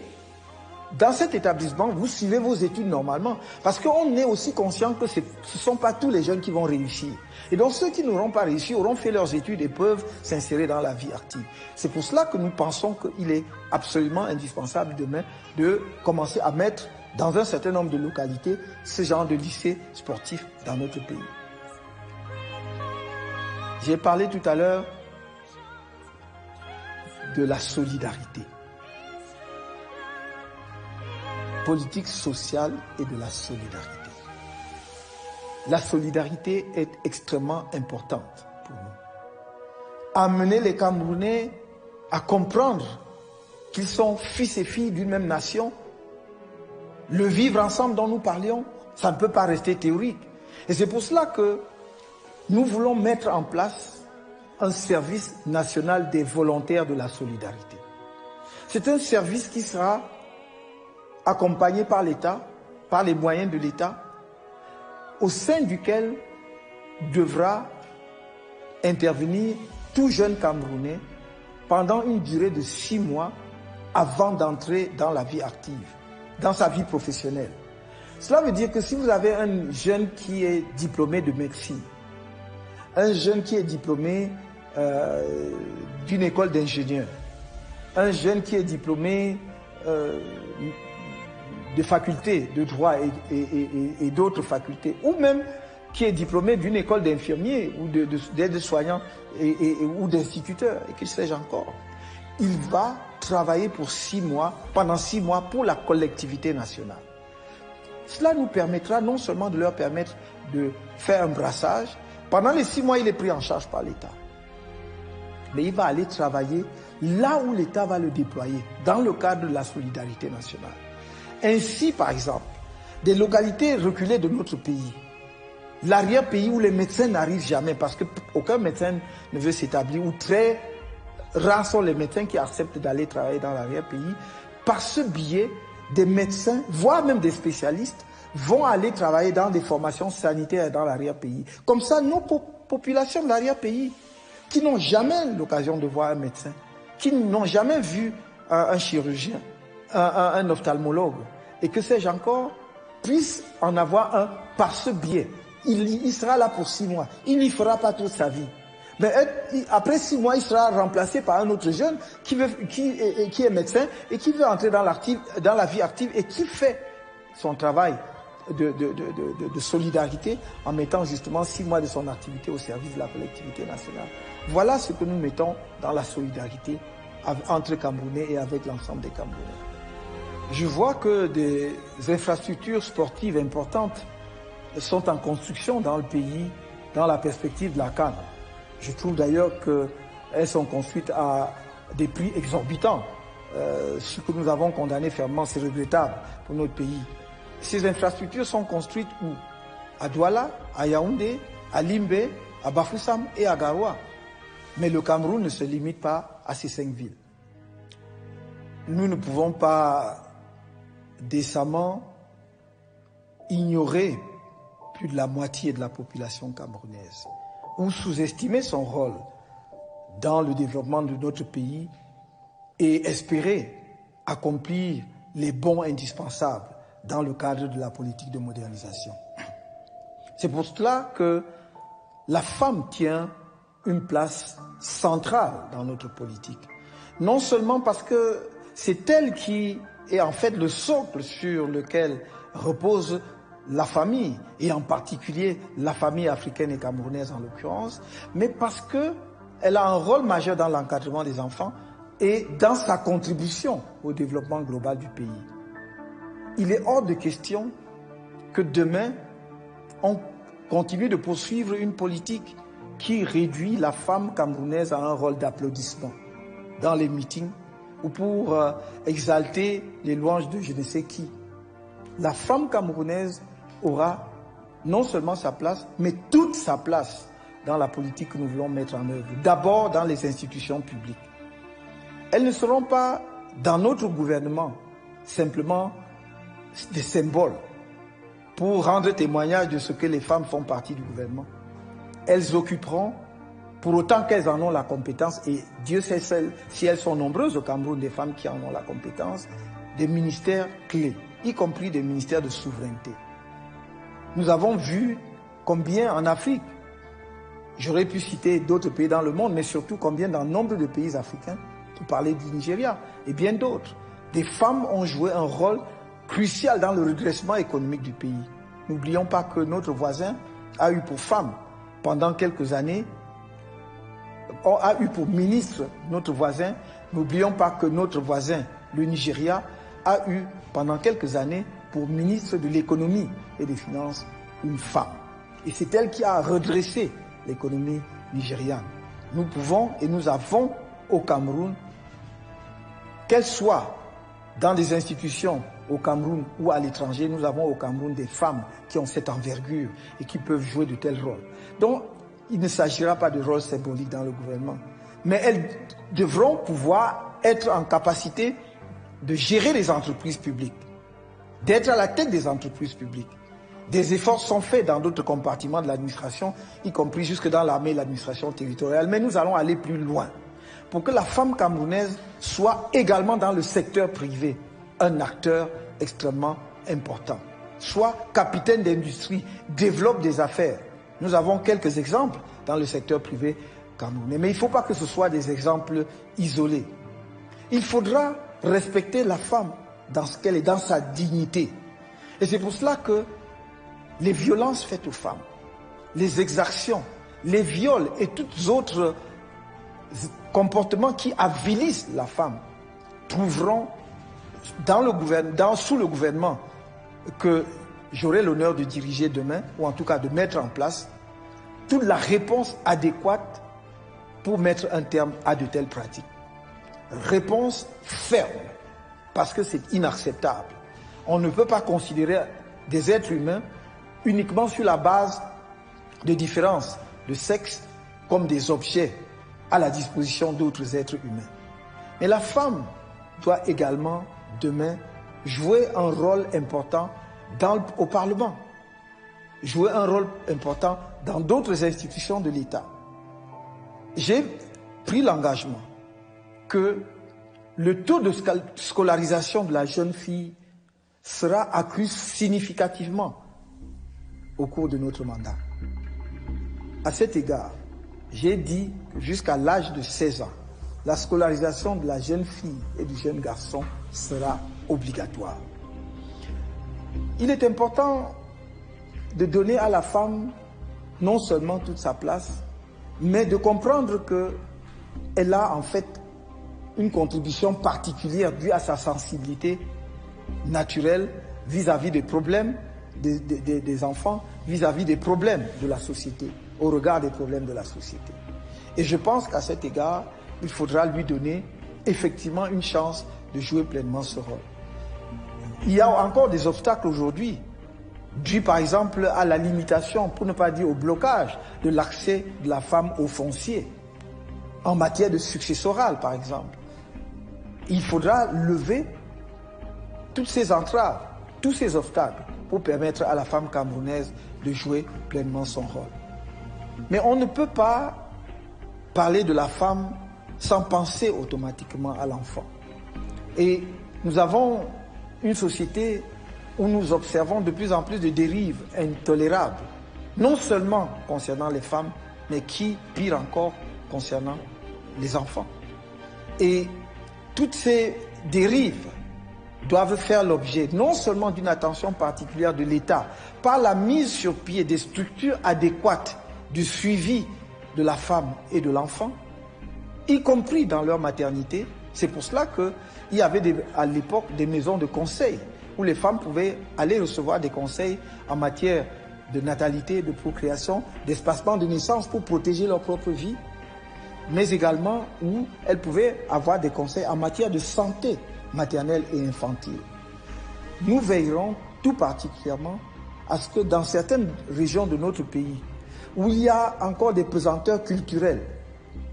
dans cet établissement, vous suivez vos études normalement, parce qu'on est aussi conscient que ce ne sont pas tous les jeunes qui vont réussir. Et donc ceux qui n'auront pas réussi auront fait leurs études et peuvent s'insérer dans la vie active. C'est pour cela que nous pensons qu'il est absolument indispensable demain de commencer à mettre dans un certain nombre de localités ce genre de lycées sportifs dans notre pays. J'ai parlé tout à l'heure de la solidarité. Politique sociale et de la solidarité. La solidarité est extrêmement importante pour nous. Amener les Camerounais à comprendre qu'ils sont fils et filles d'une même nation, le vivre ensemble dont nous parlions, ça ne peut pas rester théorique. Et c'est pour cela que nous voulons mettre en place un service national des volontaires de la solidarité. C'est un service qui sera accompagné par l'État, par les moyens de l'État, au sein duquel devra intervenir tout jeune Camerounais pendant une durée de 6 mois avant d'entrer dans la vie active, dans sa vie professionnelle. Cela veut dire que si vous avez un jeune qui est diplômé de médecine, un jeune qui est diplômé d'une école d'ingénieur, un jeune qui est diplômé de facultés de droit et d'autres facultés, ou même qui est diplômé d'une école d'infirmiers ou d'aide-soignants ou d'instituteurs, et qu'il sais-je encore, il va travailler pour 6 mois, pendant 6 mois pour la collectivité nationale. Cela nous permettra non seulement de leur permettre de faire un brassage, pendant les 6 mois il est pris en charge par l'État, mais il va aller travailler là où l'État va le déployer, dans le cadre de la solidarité nationale. Ainsi, par exemple, des localités reculées de notre pays, l'arrière-pays où les médecins n'arrivent jamais, parce qu'aucun médecin ne veut s'établir, ou très rares sont les médecins qui acceptent d'aller travailler dans l'arrière-pays, par ce biais, des médecins, voire même des spécialistes, vont aller travailler dans des formations sanitaires dans l'arrière-pays. Comme ça, nos populations de l'arrière-pays, qui n'ont jamais l'occasion de voir un médecin, qui n'ont jamais vu un chirurgien, un ophtalmologue, et que sais-je encore, puissent en avoir un par ce biais. Il sera là pour 6 mois. Il n'y fera pas toute sa vie. Mais après 6 mois, il sera remplacé par un autre jeune qui est médecin et qui veut entrer dans la vie active et qui fait son travail de solidarité en mettant justement 6 mois de son activité au service de la collectivité nationale. Voilà ce que nous mettons dans la solidarité entre Camerounais et avec l'ensemble des Camerounais. Je vois que des infrastructures sportives importantes sont en construction dans le pays, dans la perspective de la CAN. Je trouve d'ailleurs qu'elles sont construites à des prix exorbitants. Ce que nous avons condamné fermement, c'est regrettable pour notre pays. Ces infrastructures sont construites où? À Douala, à Yaoundé, à Limbe, à Bafoussam et à Garoua. Mais le Cameroun ne se limite pas à ces 5 villes. Nous ne pouvons pas décemment ignorer plus de la moitié de la population camerounaise ou sous-estimer son rôle dans le développement de notre pays et espérer accomplir les bons indispensables dans le cadre de la politique de modernisation. C'est pour cela que la femme tient une place centrale dans notre politique. Non seulement parce que c'est elle qui est en fait le socle sur lequel repose la famille, et en particulier la famille africaine et camerounaise en l'occurrence, mais parce qu'elle a un rôle majeur dans l'encadrement des enfants et dans sa contribution au développement global du pays. Il est hors de question que demain, on continue de poursuivre une politique qui réduit la femme camerounaise à un rôle d'applaudissement dans les meetings ou pour exalter les louanges de je ne sais qui. La femme camerounaise aura non seulement sa place, mais toute sa place dans la politique que nous voulons mettre en œuvre. D'abord dans les institutions publiques. Elles ne seront pas dans notre gouvernement simplement des symboles pour rendre témoignage de ce que les femmes font partie du gouvernement. Elles occuperont, pour autant qu'elles en ont la compétence, et Dieu sait si elles sont nombreuses au Cameroun, des femmes qui en ont la compétence, des ministères clés, y compris des ministères de souveraineté. Nous avons vu combien en Afrique, j'aurais pu citer d'autres pays dans le monde, mais surtout combien dans nombre de pays africains, pour parler du Nigeria et bien d'autres, des femmes ont joué un rôle crucial dans le redressement économique du pays. N'oublions pas que notre voisin a eu pour femme, pendant quelques années, a eu pour ministre notre voisin. N'oublions pas que notre voisin, le Nigeria, a eu pendant quelques années pour ministre de l'économie et des finances une femme. Et c'est elle qui a redressé l'économie nigériane. Nous pouvons et nous avons au Cameroun, qu'elle soit dans des institutions au Cameroun ou à l'étranger, nous avons au Cameroun des femmes qui ont cette envergure et qui peuvent jouer de tels rôles. Donc, il ne s'agira pas de rôle symbolique dans le gouvernement, mais elles devront pouvoir être en capacité de gérer les entreprises publiques, d'être à la tête des entreprises publiques. Des efforts sont faits dans d'autres compartiments de l'administration, y compris jusque dans l'armée et l'administration territoriale, mais nous allons aller plus loin pour que la femme camerounaise soit également dans le secteur privé un acteur extrêmement important, soit capitaine d'industrie, développe des affaires. Nous avons quelques exemples dans le secteur privé camerounais, mais il ne faut pas que ce soit des exemples isolés. Il faudra respecter la femme dans ce qu'elle est, dans sa dignité. Et c'est pour cela que les violences faites aux femmes, les exactions, les viols et tous autres comportements qui avilissent la femme trouveront sous le gouvernement que j'aurai l'honneur de diriger demain, ou en tout cas de mettre en place, toute la réponse adéquate pour mettre un terme à de telles pratiques. Réponse ferme, parce que c'est inacceptable. On ne peut pas considérer des êtres humains uniquement sur la base de différences de sexe comme des objets à la disposition d'autres êtres humains. Mais la femme doit également demain jouer un rôle important au Parlement, jouer un rôle important dans d'autres institutions de l'État. J'ai pris l'engagement que le taux de scolarisation de la jeune fille sera accru significativement au cours de notre mandat. À cet égard, j'ai dit que jusqu'à l'âge de 16 ans, la scolarisation de la jeune fille et du jeune garçon sera obligatoire. Il est important de donner à la femme non seulement toute sa place, mais de comprendre qu'elle a en fait une contribution particulière due à sa sensibilité naturelle vis-à-vis des problèmes des enfants, vis-à-vis des problèmes de la société, au regard des problèmes de la société. Et je pense qu'à cet égard, il faudra lui donner effectivement une chance de jouer pleinement ce rôle. Il y a encore des obstacles aujourd'hui, dus par exemple à la limitation, pour ne pas dire au blocage, de l'accès de la femme au foncier, en matière de successoral par exemple. Il faudra lever toutes ces entraves, tous ces obstacles, pour permettre à la femme camerounaise de jouer pleinement son rôle. Mais on ne peut pas parler de la femme sans penser automatiquement à l'enfant. Et nous avons une société où nous observons de plus en plus de dérives intolérables, non seulement concernant les femmes, mais qui, pire encore, concernant les enfants. Et toutes ces dérives doivent faire l'objet non seulement d'une attention particulière de l'État, par la mise sur pied des structures adéquates du suivi de la femme et de l'enfant, y compris dans leur maternité. C'est pour cela qu'il y avait à l'époque des maisons de conseil où les femmes pouvaient aller recevoir des conseils en matière de natalité, de procréation, d'espacement de naissance pour protéger leur propre vie, mais également où elles pouvaient avoir des conseils en matière de santé maternelle et infantile. Nous veillerons tout particulièrement à ce que dans certaines régions de notre pays, où il y a encore des pesanteurs culturelles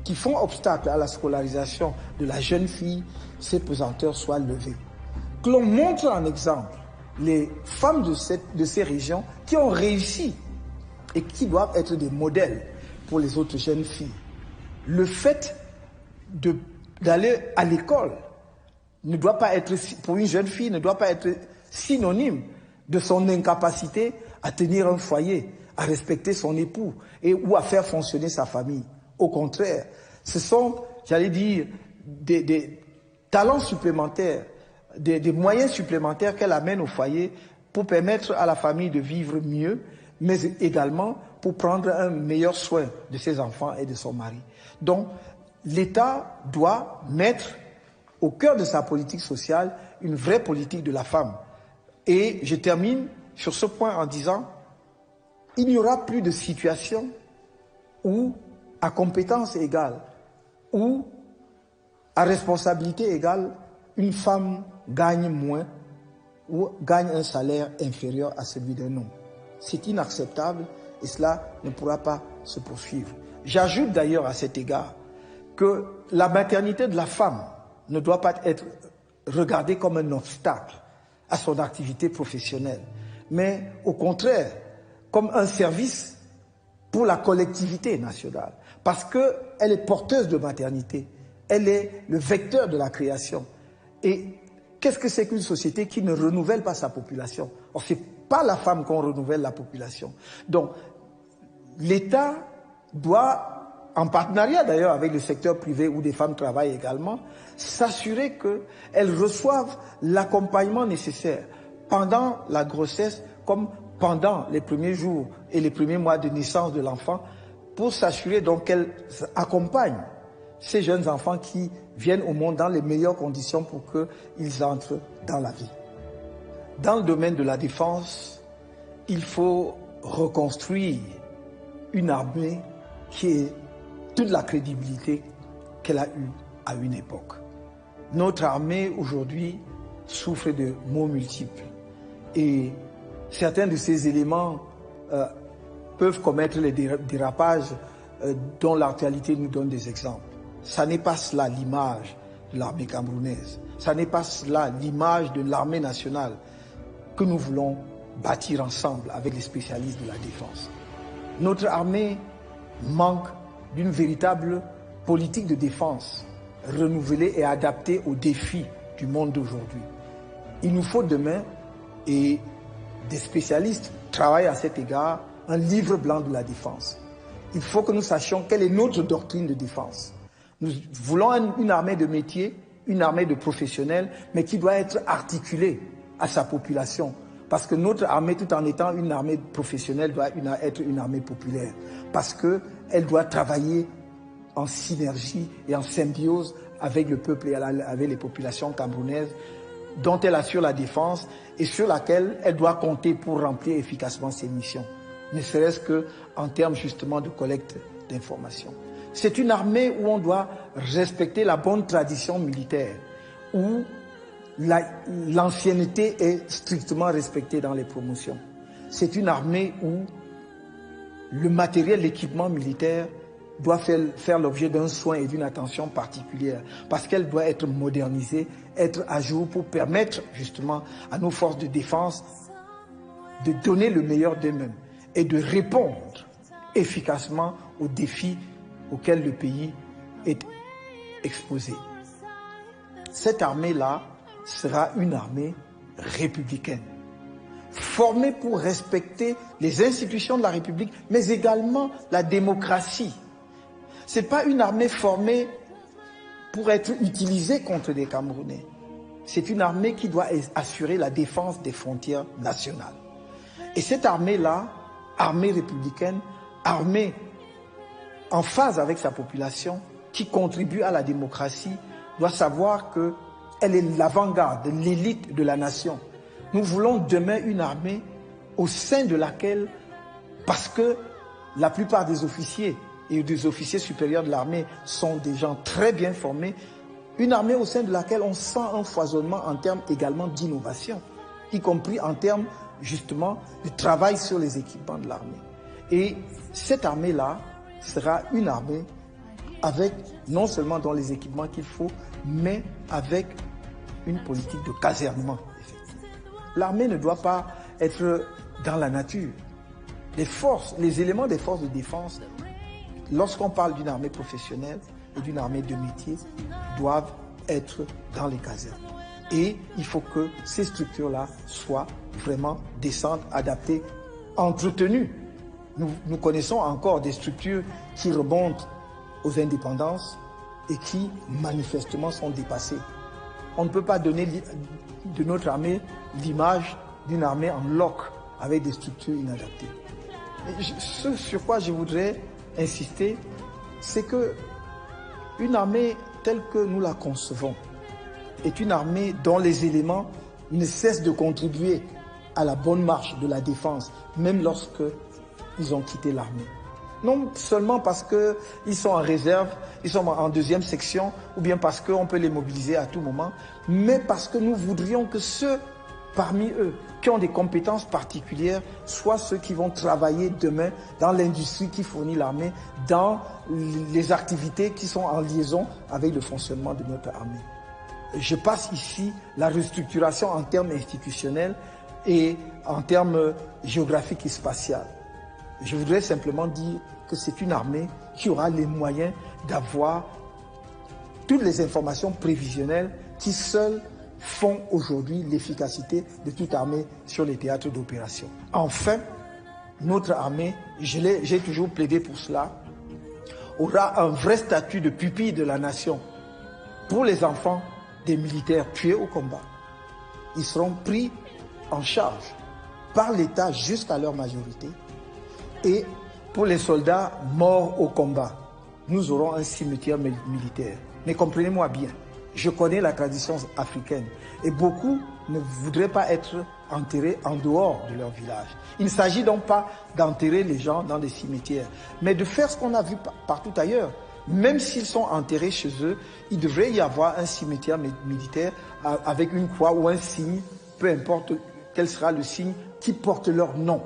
qui font obstacle à la scolarisation de la jeune fille, ces pesanteurs soient levés. Que l'on montre en exemple les femmes de ces régions qui ont réussi et qui doivent être des modèles pour les autres jeunes filles. Le fait d'aller à l'école ne doit pas être, pour une jeune fille, ne doit pas être synonyme de son incapacité à tenir un foyer, à respecter son époux ou à faire fonctionner sa famille. Au contraire, ce sont, j'allais dire, des talents supplémentaires, des moyens supplémentaires qu'elle amène au foyer pour permettre à la famille de vivre mieux, mais également pour prendre un meilleur soin de ses enfants et de son mari. Donc, l'État doit mettre au cœur de sa politique sociale une vraie politique de la femme. Et je termine sur ce point en disant, il n'y aura plus de situation où, à compétence égale, ou à responsabilité égale, une femme gagne moins ou gagne un salaire inférieur à celui d'un homme. C'est inacceptable et cela ne pourra pas se poursuivre. J'ajoute d'ailleurs à cet égard que la maternité de la femme ne doit pas être regardée comme un obstacle à son activité professionnelle, mais au contraire, comme un service pour la collectivité nationale, parce qu'elle est porteuse de maternité, elle est le vecteur de la création. Et qu'est-ce que c'est qu'une société qui ne renouvelle pas sa population? Or, ce n'est pas la femme qu'on renouvelle la population. Donc, l'État doit, en partenariat d'ailleurs avec le secteur privé où des femmes travaillent également, s'assurer qu'elles reçoivent l'accompagnement nécessaire pendant la grossesse comme pendant les premiers jours et les premiers mois de naissance de l'enfant, pour s'assurer donc qu'elles accompagnent ces jeunes enfants qui viennent au monde dans les meilleures conditions pour qu'ils entrent dans la vie. Dans le domaine de la défense, il faut reconstruire une armée qui ait toute la crédibilité qu'elle a eue à une époque. Notre armée aujourd'hui souffre de maux multiples et certains de ces éléments peuvent commettre les dérapages dont l'actualité nous donne des exemples. Ça n'est pas cela l'image de l'armée camerounaise. Ça n'est pas cela l'image de l'armée nationale que nous voulons bâtir ensemble avec les spécialistes de la défense. Notre armée manque d'une véritable politique de défense renouvelée et adaptée aux défis du monde d'aujourd'hui. Il nous faut demain, et des spécialistes travaillent à cet égard, un livre blanc de la défense. Il faut que nous sachions quelle est notre doctrine de défense. Nous voulons une armée de métier, une armée de professionnels, mais qui doit être articulée à sa population. Parce que notre armée, tout en étant une armée professionnelle, doit être une armée populaire. Parce qu'elle doit travailler en synergie et en symbiose avec le peuple et avec les populations camerounaises, dont elle assure la défense et sur laquelle elle doit compter pour remplir efficacement ses missions, ne serait-ce qu'en termes justement de collecte d'informations. C'est une armée où on doit respecter la bonne tradition militaire, où l'ancienneté est strictement respectée dans les promotions. C'est une armée où le matériel, l'équipement militaire doit faire l'objet d'un soin et d'une attention particulière, parce qu'elle doit être modernisée, être à jour pour permettre justement à nos forces de défense de donner le meilleur d'eux-mêmes et de répondre efficacement aux défis auxquels le pays est exposé. Cette armée-là sera une armée républicaine, formée pour respecter les institutions de la République, mais également la démocratie. Ce n'est pas une armée formée pour être utilisée contre des Camerounais. C'est une armée qui doit assurer la défense des frontières nationales. Et cette armée-là, armée républicaine, armée en phase avec sa population, qui contribue à la démocratie, doit savoir qu'elle est l'avant-garde, l'élite de la nation. Nous voulons demain une armée au sein de laquelle, parce que la plupart des officiers et des officiers supérieurs de l'armée sont des gens très bien formés, une armée au sein de laquelle on sent un foisonnement en termes également d'innovation, y compris en termes justement de travail sur les équipements de l'armée. Et cette armée-là sera une armée avec non seulement dans les équipements qu'il faut, mais avec une politique de casernement effective. L'armée ne doit pas être dans la nature. Les éléments des forces de défense, lorsqu'on parle d'une armée professionnelle et d'une armée de métier, doivent être dans les casernes. Et il faut que ces structures-là soient vraiment décentes, adaptées, entretenues. Nous connaissons encore des structures qui remontent aux indépendances et qui manifestement sont dépassées. On ne peut pas donner de notre armée l'image d'une armée en loc avec des structures inadaptées. Et ce sur quoi je voudrais insister, c'est que une armée telle que nous la concevons est une armée dont les éléments ne cessent de contribuer à la bonne marche de la défense, même lorsque ils ont quitté l'armée. Non seulement parce qu'ils sont en réserve, ils sont en deuxième section, ou bien parce qu'on peut les mobiliser à tout moment, mais parce que nous voudrions que ceux parmi eux qui ont des compétences particulières soient ceux qui vont travailler demain dans l'industrie qui fournit l'armée, dans les activités qui sont en liaison avec le fonctionnement de notre armée. Je passe ici la restructuration en termes institutionnels et en termes géographiques et spatiaux. Je voudrais simplement dire que c'est une armée qui aura les moyens d'avoir toutes les informations prévisionnelles qui seules font aujourd'hui l'efficacité de toute armée sur les théâtres d'opération. Enfin, notre armée, j'ai toujours plaidé pour cela, aura un vrai statut de pupille de la nation pour les enfants des militaires tués au combat. Ils seront pris en charge par l'État jusqu'à leur majorité. Et pour les soldats morts au combat, nous aurons un cimetière militaire. Mais comprenez-moi bien, je connais la tradition africaine et beaucoup ne voudraient pas être enterrés en dehors de leur village. Il ne s'agit donc pas d'enterrer les gens dans des cimetières, mais de faire ce qu'on a vu partout ailleurs. Même s'ils sont enterrés chez eux, il devrait y avoir un cimetière militaire avec une croix ou un signe, peu importe quel sera le signe, qui porte leur nom,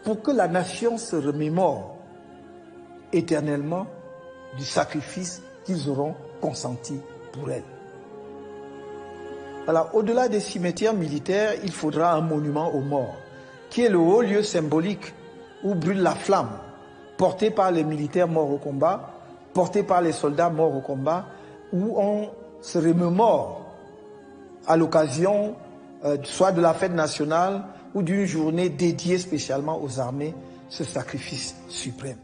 pour que la nation se remémore éternellement du sacrifice qu'ils auront consenti pour elle. Alors, au-delà des cimetières militaires, il faudra un monument aux morts, qui est le haut lieu symbolique où brûle la flamme, portée par les militaires morts au combat, portée par les soldats morts au combat, où on se remémore à l'occasion soit de la fête nationale ou d'une journée dédiée spécialement aux armées, ce sacrifice suprême.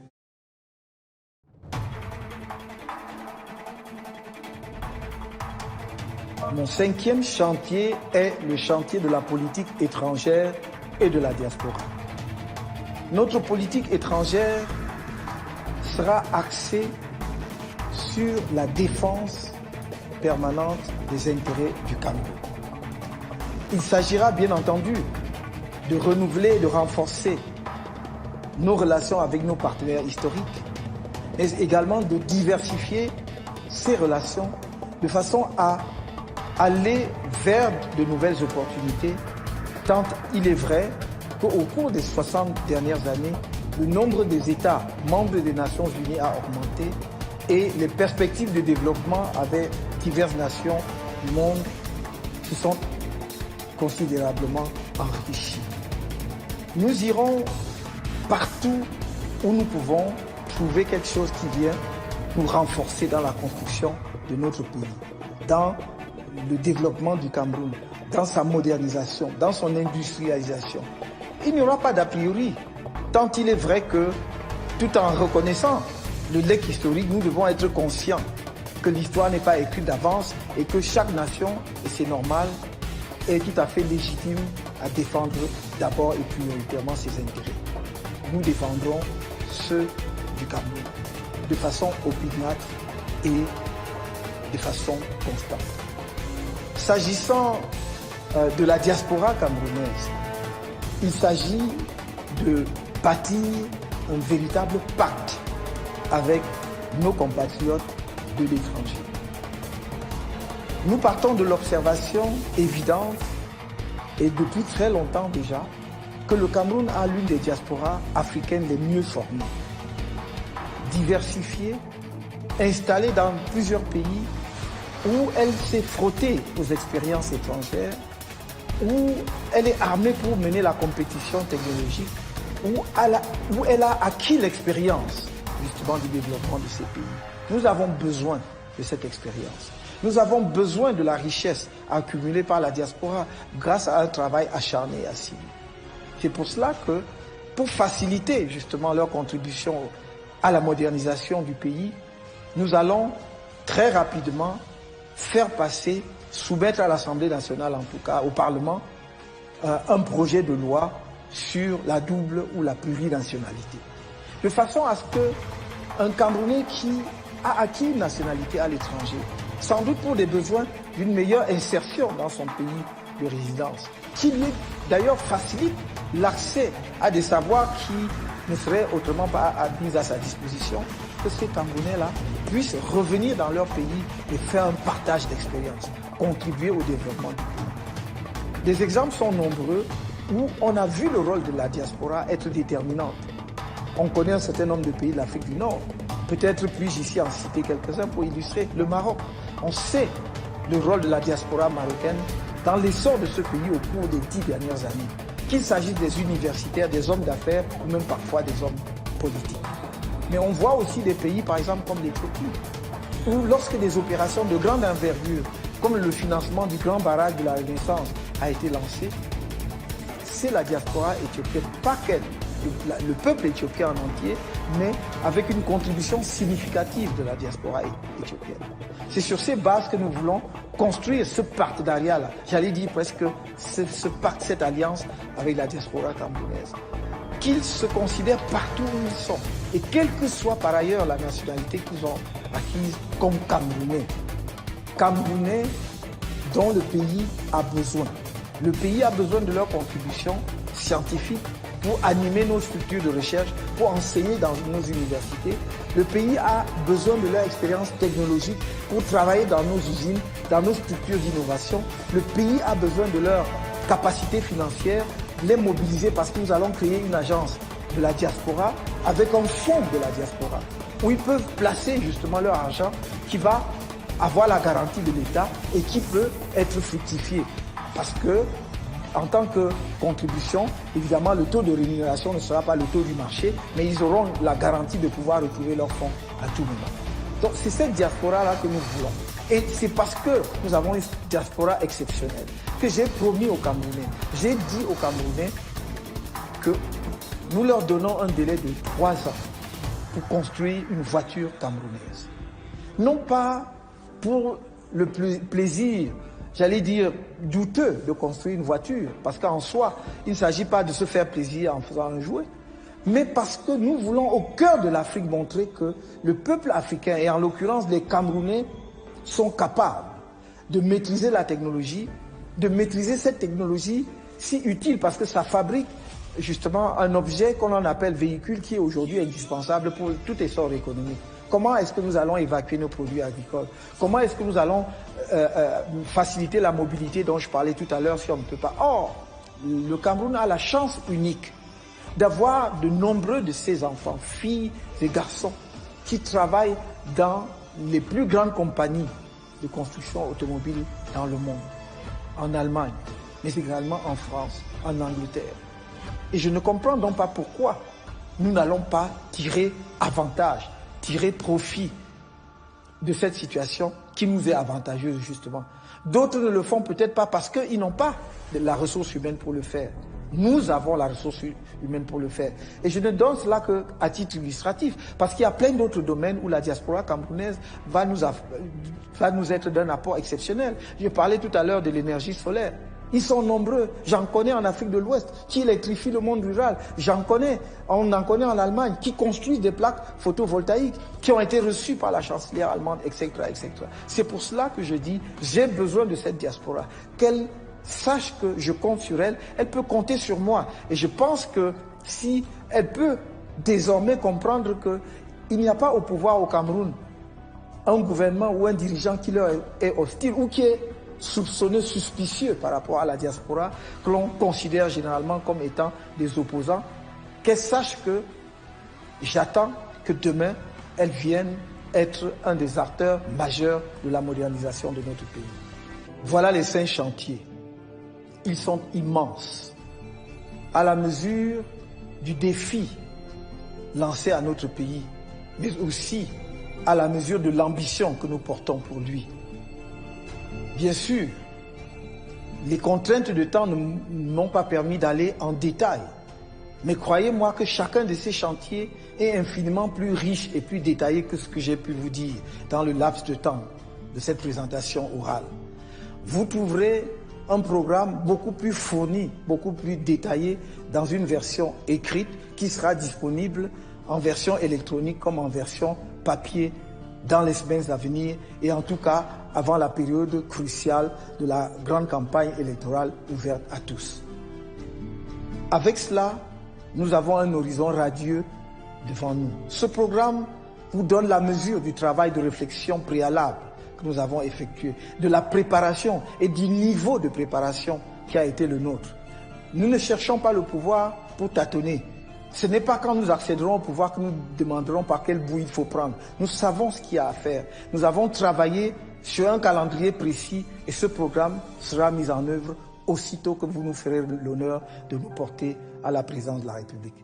Mon 5e chantier est le chantier de la politique étrangère et de la diaspora. Notre politique étrangère sera axée sur la défense permanente des intérêts du Cameroun. Il s'agira bien entendu de renouveler et de renforcer nos relations avec nos partenaires historiques, mais également de diversifier ces relations de façon à aller vers de nouvelles opportunités, tant il est vrai qu'au cours des 60 dernières années, le nombre des États membres des Nations Unies a augmenté et les perspectives de développement avec diverses nations du monde se sont considérablement enrichies. Nous irons partout où nous pouvons trouver quelque chose qui vient nous renforcer dans la construction de notre pays, dans le développement du Cameroun, dans sa modernisation, dans son industrialisation. Il n'y aura pas d'a priori, tant il est vrai que, tout en reconnaissant le legs historique, nous devons être conscients que l'histoire n'est pas écrite d'avance et que chaque nation, et c'est normal, est tout à fait légitime à défendre d'abord et prioritairement ses intérêts. Nous défendrons ceux du Cameroun de façon opiniâtre et de façon constante. S'agissant de la diaspora camerounaise, il s'agit de bâtir un véritable pacte avec nos compatriotes de l'étranger. Nous partons de l'observation évidente, et depuis très longtemps déjà, que le Cameroun a l'une des diasporas africaines les mieux formées, diversifiée, installée dans plusieurs pays, où elle s'est frottée aux expériences étrangères, où elle est armée pour mener la compétition technologique, où elle a acquis l'expérience justement du développement de ces pays. Nous avons besoin de cette expérience. Nous avons besoin de la richesse accumulée par la diaspora grâce à un travail acharné et assidu. C'est pour cela que, pour faciliter justement leur contribution à la modernisation du pays, nous allons très rapidement faire passer, soumettre à l'Assemblée nationale en tout cas, au Parlement, un projet de loi sur la double ou la plurinationalité. De façon à ce qu'un Camerounais qui a acquis une nationalité à l'étranger, sans doute pour des besoins d'une meilleure insertion dans son pays de résidence, qui lui d'ailleurs facilite l'accès à des savoirs qui ne seraient autrement pas mis à sa disposition, que ces Camerounais-là puissent revenir dans leur pays et faire un partage d'expérience, contribuer au développement du pays. Des exemples sont nombreux où on a vu le rôle de la diaspora être déterminante. On connaît un certain nombre de pays de l'Afrique du Nord. Peut-être puis-je ici en citer quelques-uns pour illustrer le Maroc. On sait le rôle de la diaspora marocaine dans l'essor de ce pays au cours des 10 dernières années. Qu'il s'agisse des universitaires, des hommes d'affaires ou même parfois des hommes politiques. Mais on voit aussi des pays, par exemple, comme l'Éthiopie, où lorsque des opérations de grande envergure, comme le financement du grand barrage de la Renaissance a été lancé, c'est la diaspora éthiopienne, pas qu'elle, le peuple éthiopien en entier, mais avec une contribution significative de la diaspora éthiopienne. C'est sur ces bases que nous voulons construire ce partenariat-là, j'allais dire presque ce pacte, cette alliance avec la diaspora camerounaise. Qu'ils se considèrent partout où ils sont, et quelle que soit par ailleurs la nationalité qu'ils ont acquise comme Camerounais. Camerounais dont le pays a besoin. Le pays a besoin de leur contribution scientifique pour animer nos structures de recherche, pour enseigner dans nos universités. Le pays a besoin de leur expérience technologique pour travailler dans nos usines, dans nos structures d'innovation. Le pays a besoin de leur capacité financière, les mobiliser parce que nous allons créer une agence de la diaspora avec un fonds de la diaspora où ils peuvent placer justement leur argent qui va avoir la garantie de l'État et qui peut être fructifié. Parce que, en tant que contribution, évidemment, le taux de rémunération ne sera pas le taux du marché, mais ils auront la garantie de pouvoir retrouver leurs fonds à tout moment. Donc, c'est cette diaspora-là que nous voulons. Et c'est parce que nous avons une diaspora exceptionnelle que j'ai promis aux Camerounais, j'ai dit aux Camerounais que nous leur donnons un délai de 3 ans pour construire une voiture camerounaise. Non pas pour le plaisir, j'allais dire, douteux de construire une voiture, parce qu'en soi, il ne s'agit pas de se faire plaisir en faisant un jouet, mais parce que nous voulons au cœur de l'Afrique montrer que le peuple africain, et en l'occurrence les Camerounais, sont capables de maîtriser la technologie, de maîtriser cette technologie si utile, parce que ça fabrique justement un objet qu'on en appelle véhicule qui est aujourd'hui indispensable pour tout essor économique. Comment est-ce que nous allons évacuer nos produits agricoles? Comment est-ce que nous allons faciliter la mobilité dont je parlais tout à l'heure si on ne peut pas? Or, le Cameroun a la chance unique d'avoir de nombreux de ses enfants, filles et garçons, qui travaillent dans les plus grandes compagnies de construction automobile dans le monde, en Allemagne, mais également en France, en Angleterre. Et je ne comprends donc pas pourquoi nous n'allons pas tirer avantage, tirer profit de cette situation qui nous est avantageuse justement. D'autres ne le font peut-être pas parce qu'ils n'ont pas la ressource humaine pour le faire. Nous avons la ressource humaine pour le faire. Et je ne donne cela qu'à titre illustratif, parce qu'il y a plein d'autres domaines où la diaspora camerounaise va nous être d'un apport exceptionnel. Je parlais tout à l'heure de l'énergie solaire. Ils sont nombreux. J'en connais en Afrique de l'Ouest qui électrifient le monde rural. On en connaît en Allemagne qui construisent des plaques photovoltaïques qui ont été reçues par la chancelière allemande, etc., etc. C'est pour cela que je dis, j'ai besoin de cette diaspora. Qu'elle sache que je compte sur elle, elle peut compter sur moi. Et je pense que si elle peut désormais comprendre qu'il n'y a pas au pouvoir au Cameroun un gouvernement ou un dirigeant qui leur est hostile ou qui est soupçonneux, suspicieux par rapport à la diaspora, que l'on considère généralement comme étant des opposants, qu'elle sache que j'attends que demain, elle vienne être un des acteurs majeurs de la modernisation de notre pays. Voilà les 5 chantiers. Ils sont immenses, à la mesure du défi lancé à notre pays, mais aussi à la mesure de l'ambition que nous portons pour lui. Bien sûr, les contraintes de temps ne m'ont pas permis d'aller en détail, mais croyez-moi que chacun de ces chantiers est infiniment plus riche et plus détaillé que ce que j'ai pu vous dire dans le laps de temps de cette présentation orale. Vous trouverez un programme beaucoup plus fourni, beaucoup plus détaillé dans une version écrite qui sera disponible en version électronique comme en version papier dans les semaines à venir et en tout cas avant la période cruciale de la grande campagne électorale ouverte à tous. Avec cela, nous avons un horizon radieux devant nous. Ce programme vous donne la mesure du travail de réflexion préalable que nous avons effectué, de la préparation et du niveau de préparation qui a été le nôtre. Nous ne cherchons pas le pouvoir pour tâtonner. Ce n'est pas quand nous accéderons au pouvoir que nous demanderons par quel bout il faut prendre. Nous savons ce qu'il y a à faire. Nous avons travaillé sur un calendrier précis et ce programme sera mis en œuvre aussitôt que vous nous ferez l'honneur de nous porter à la présidence de la République.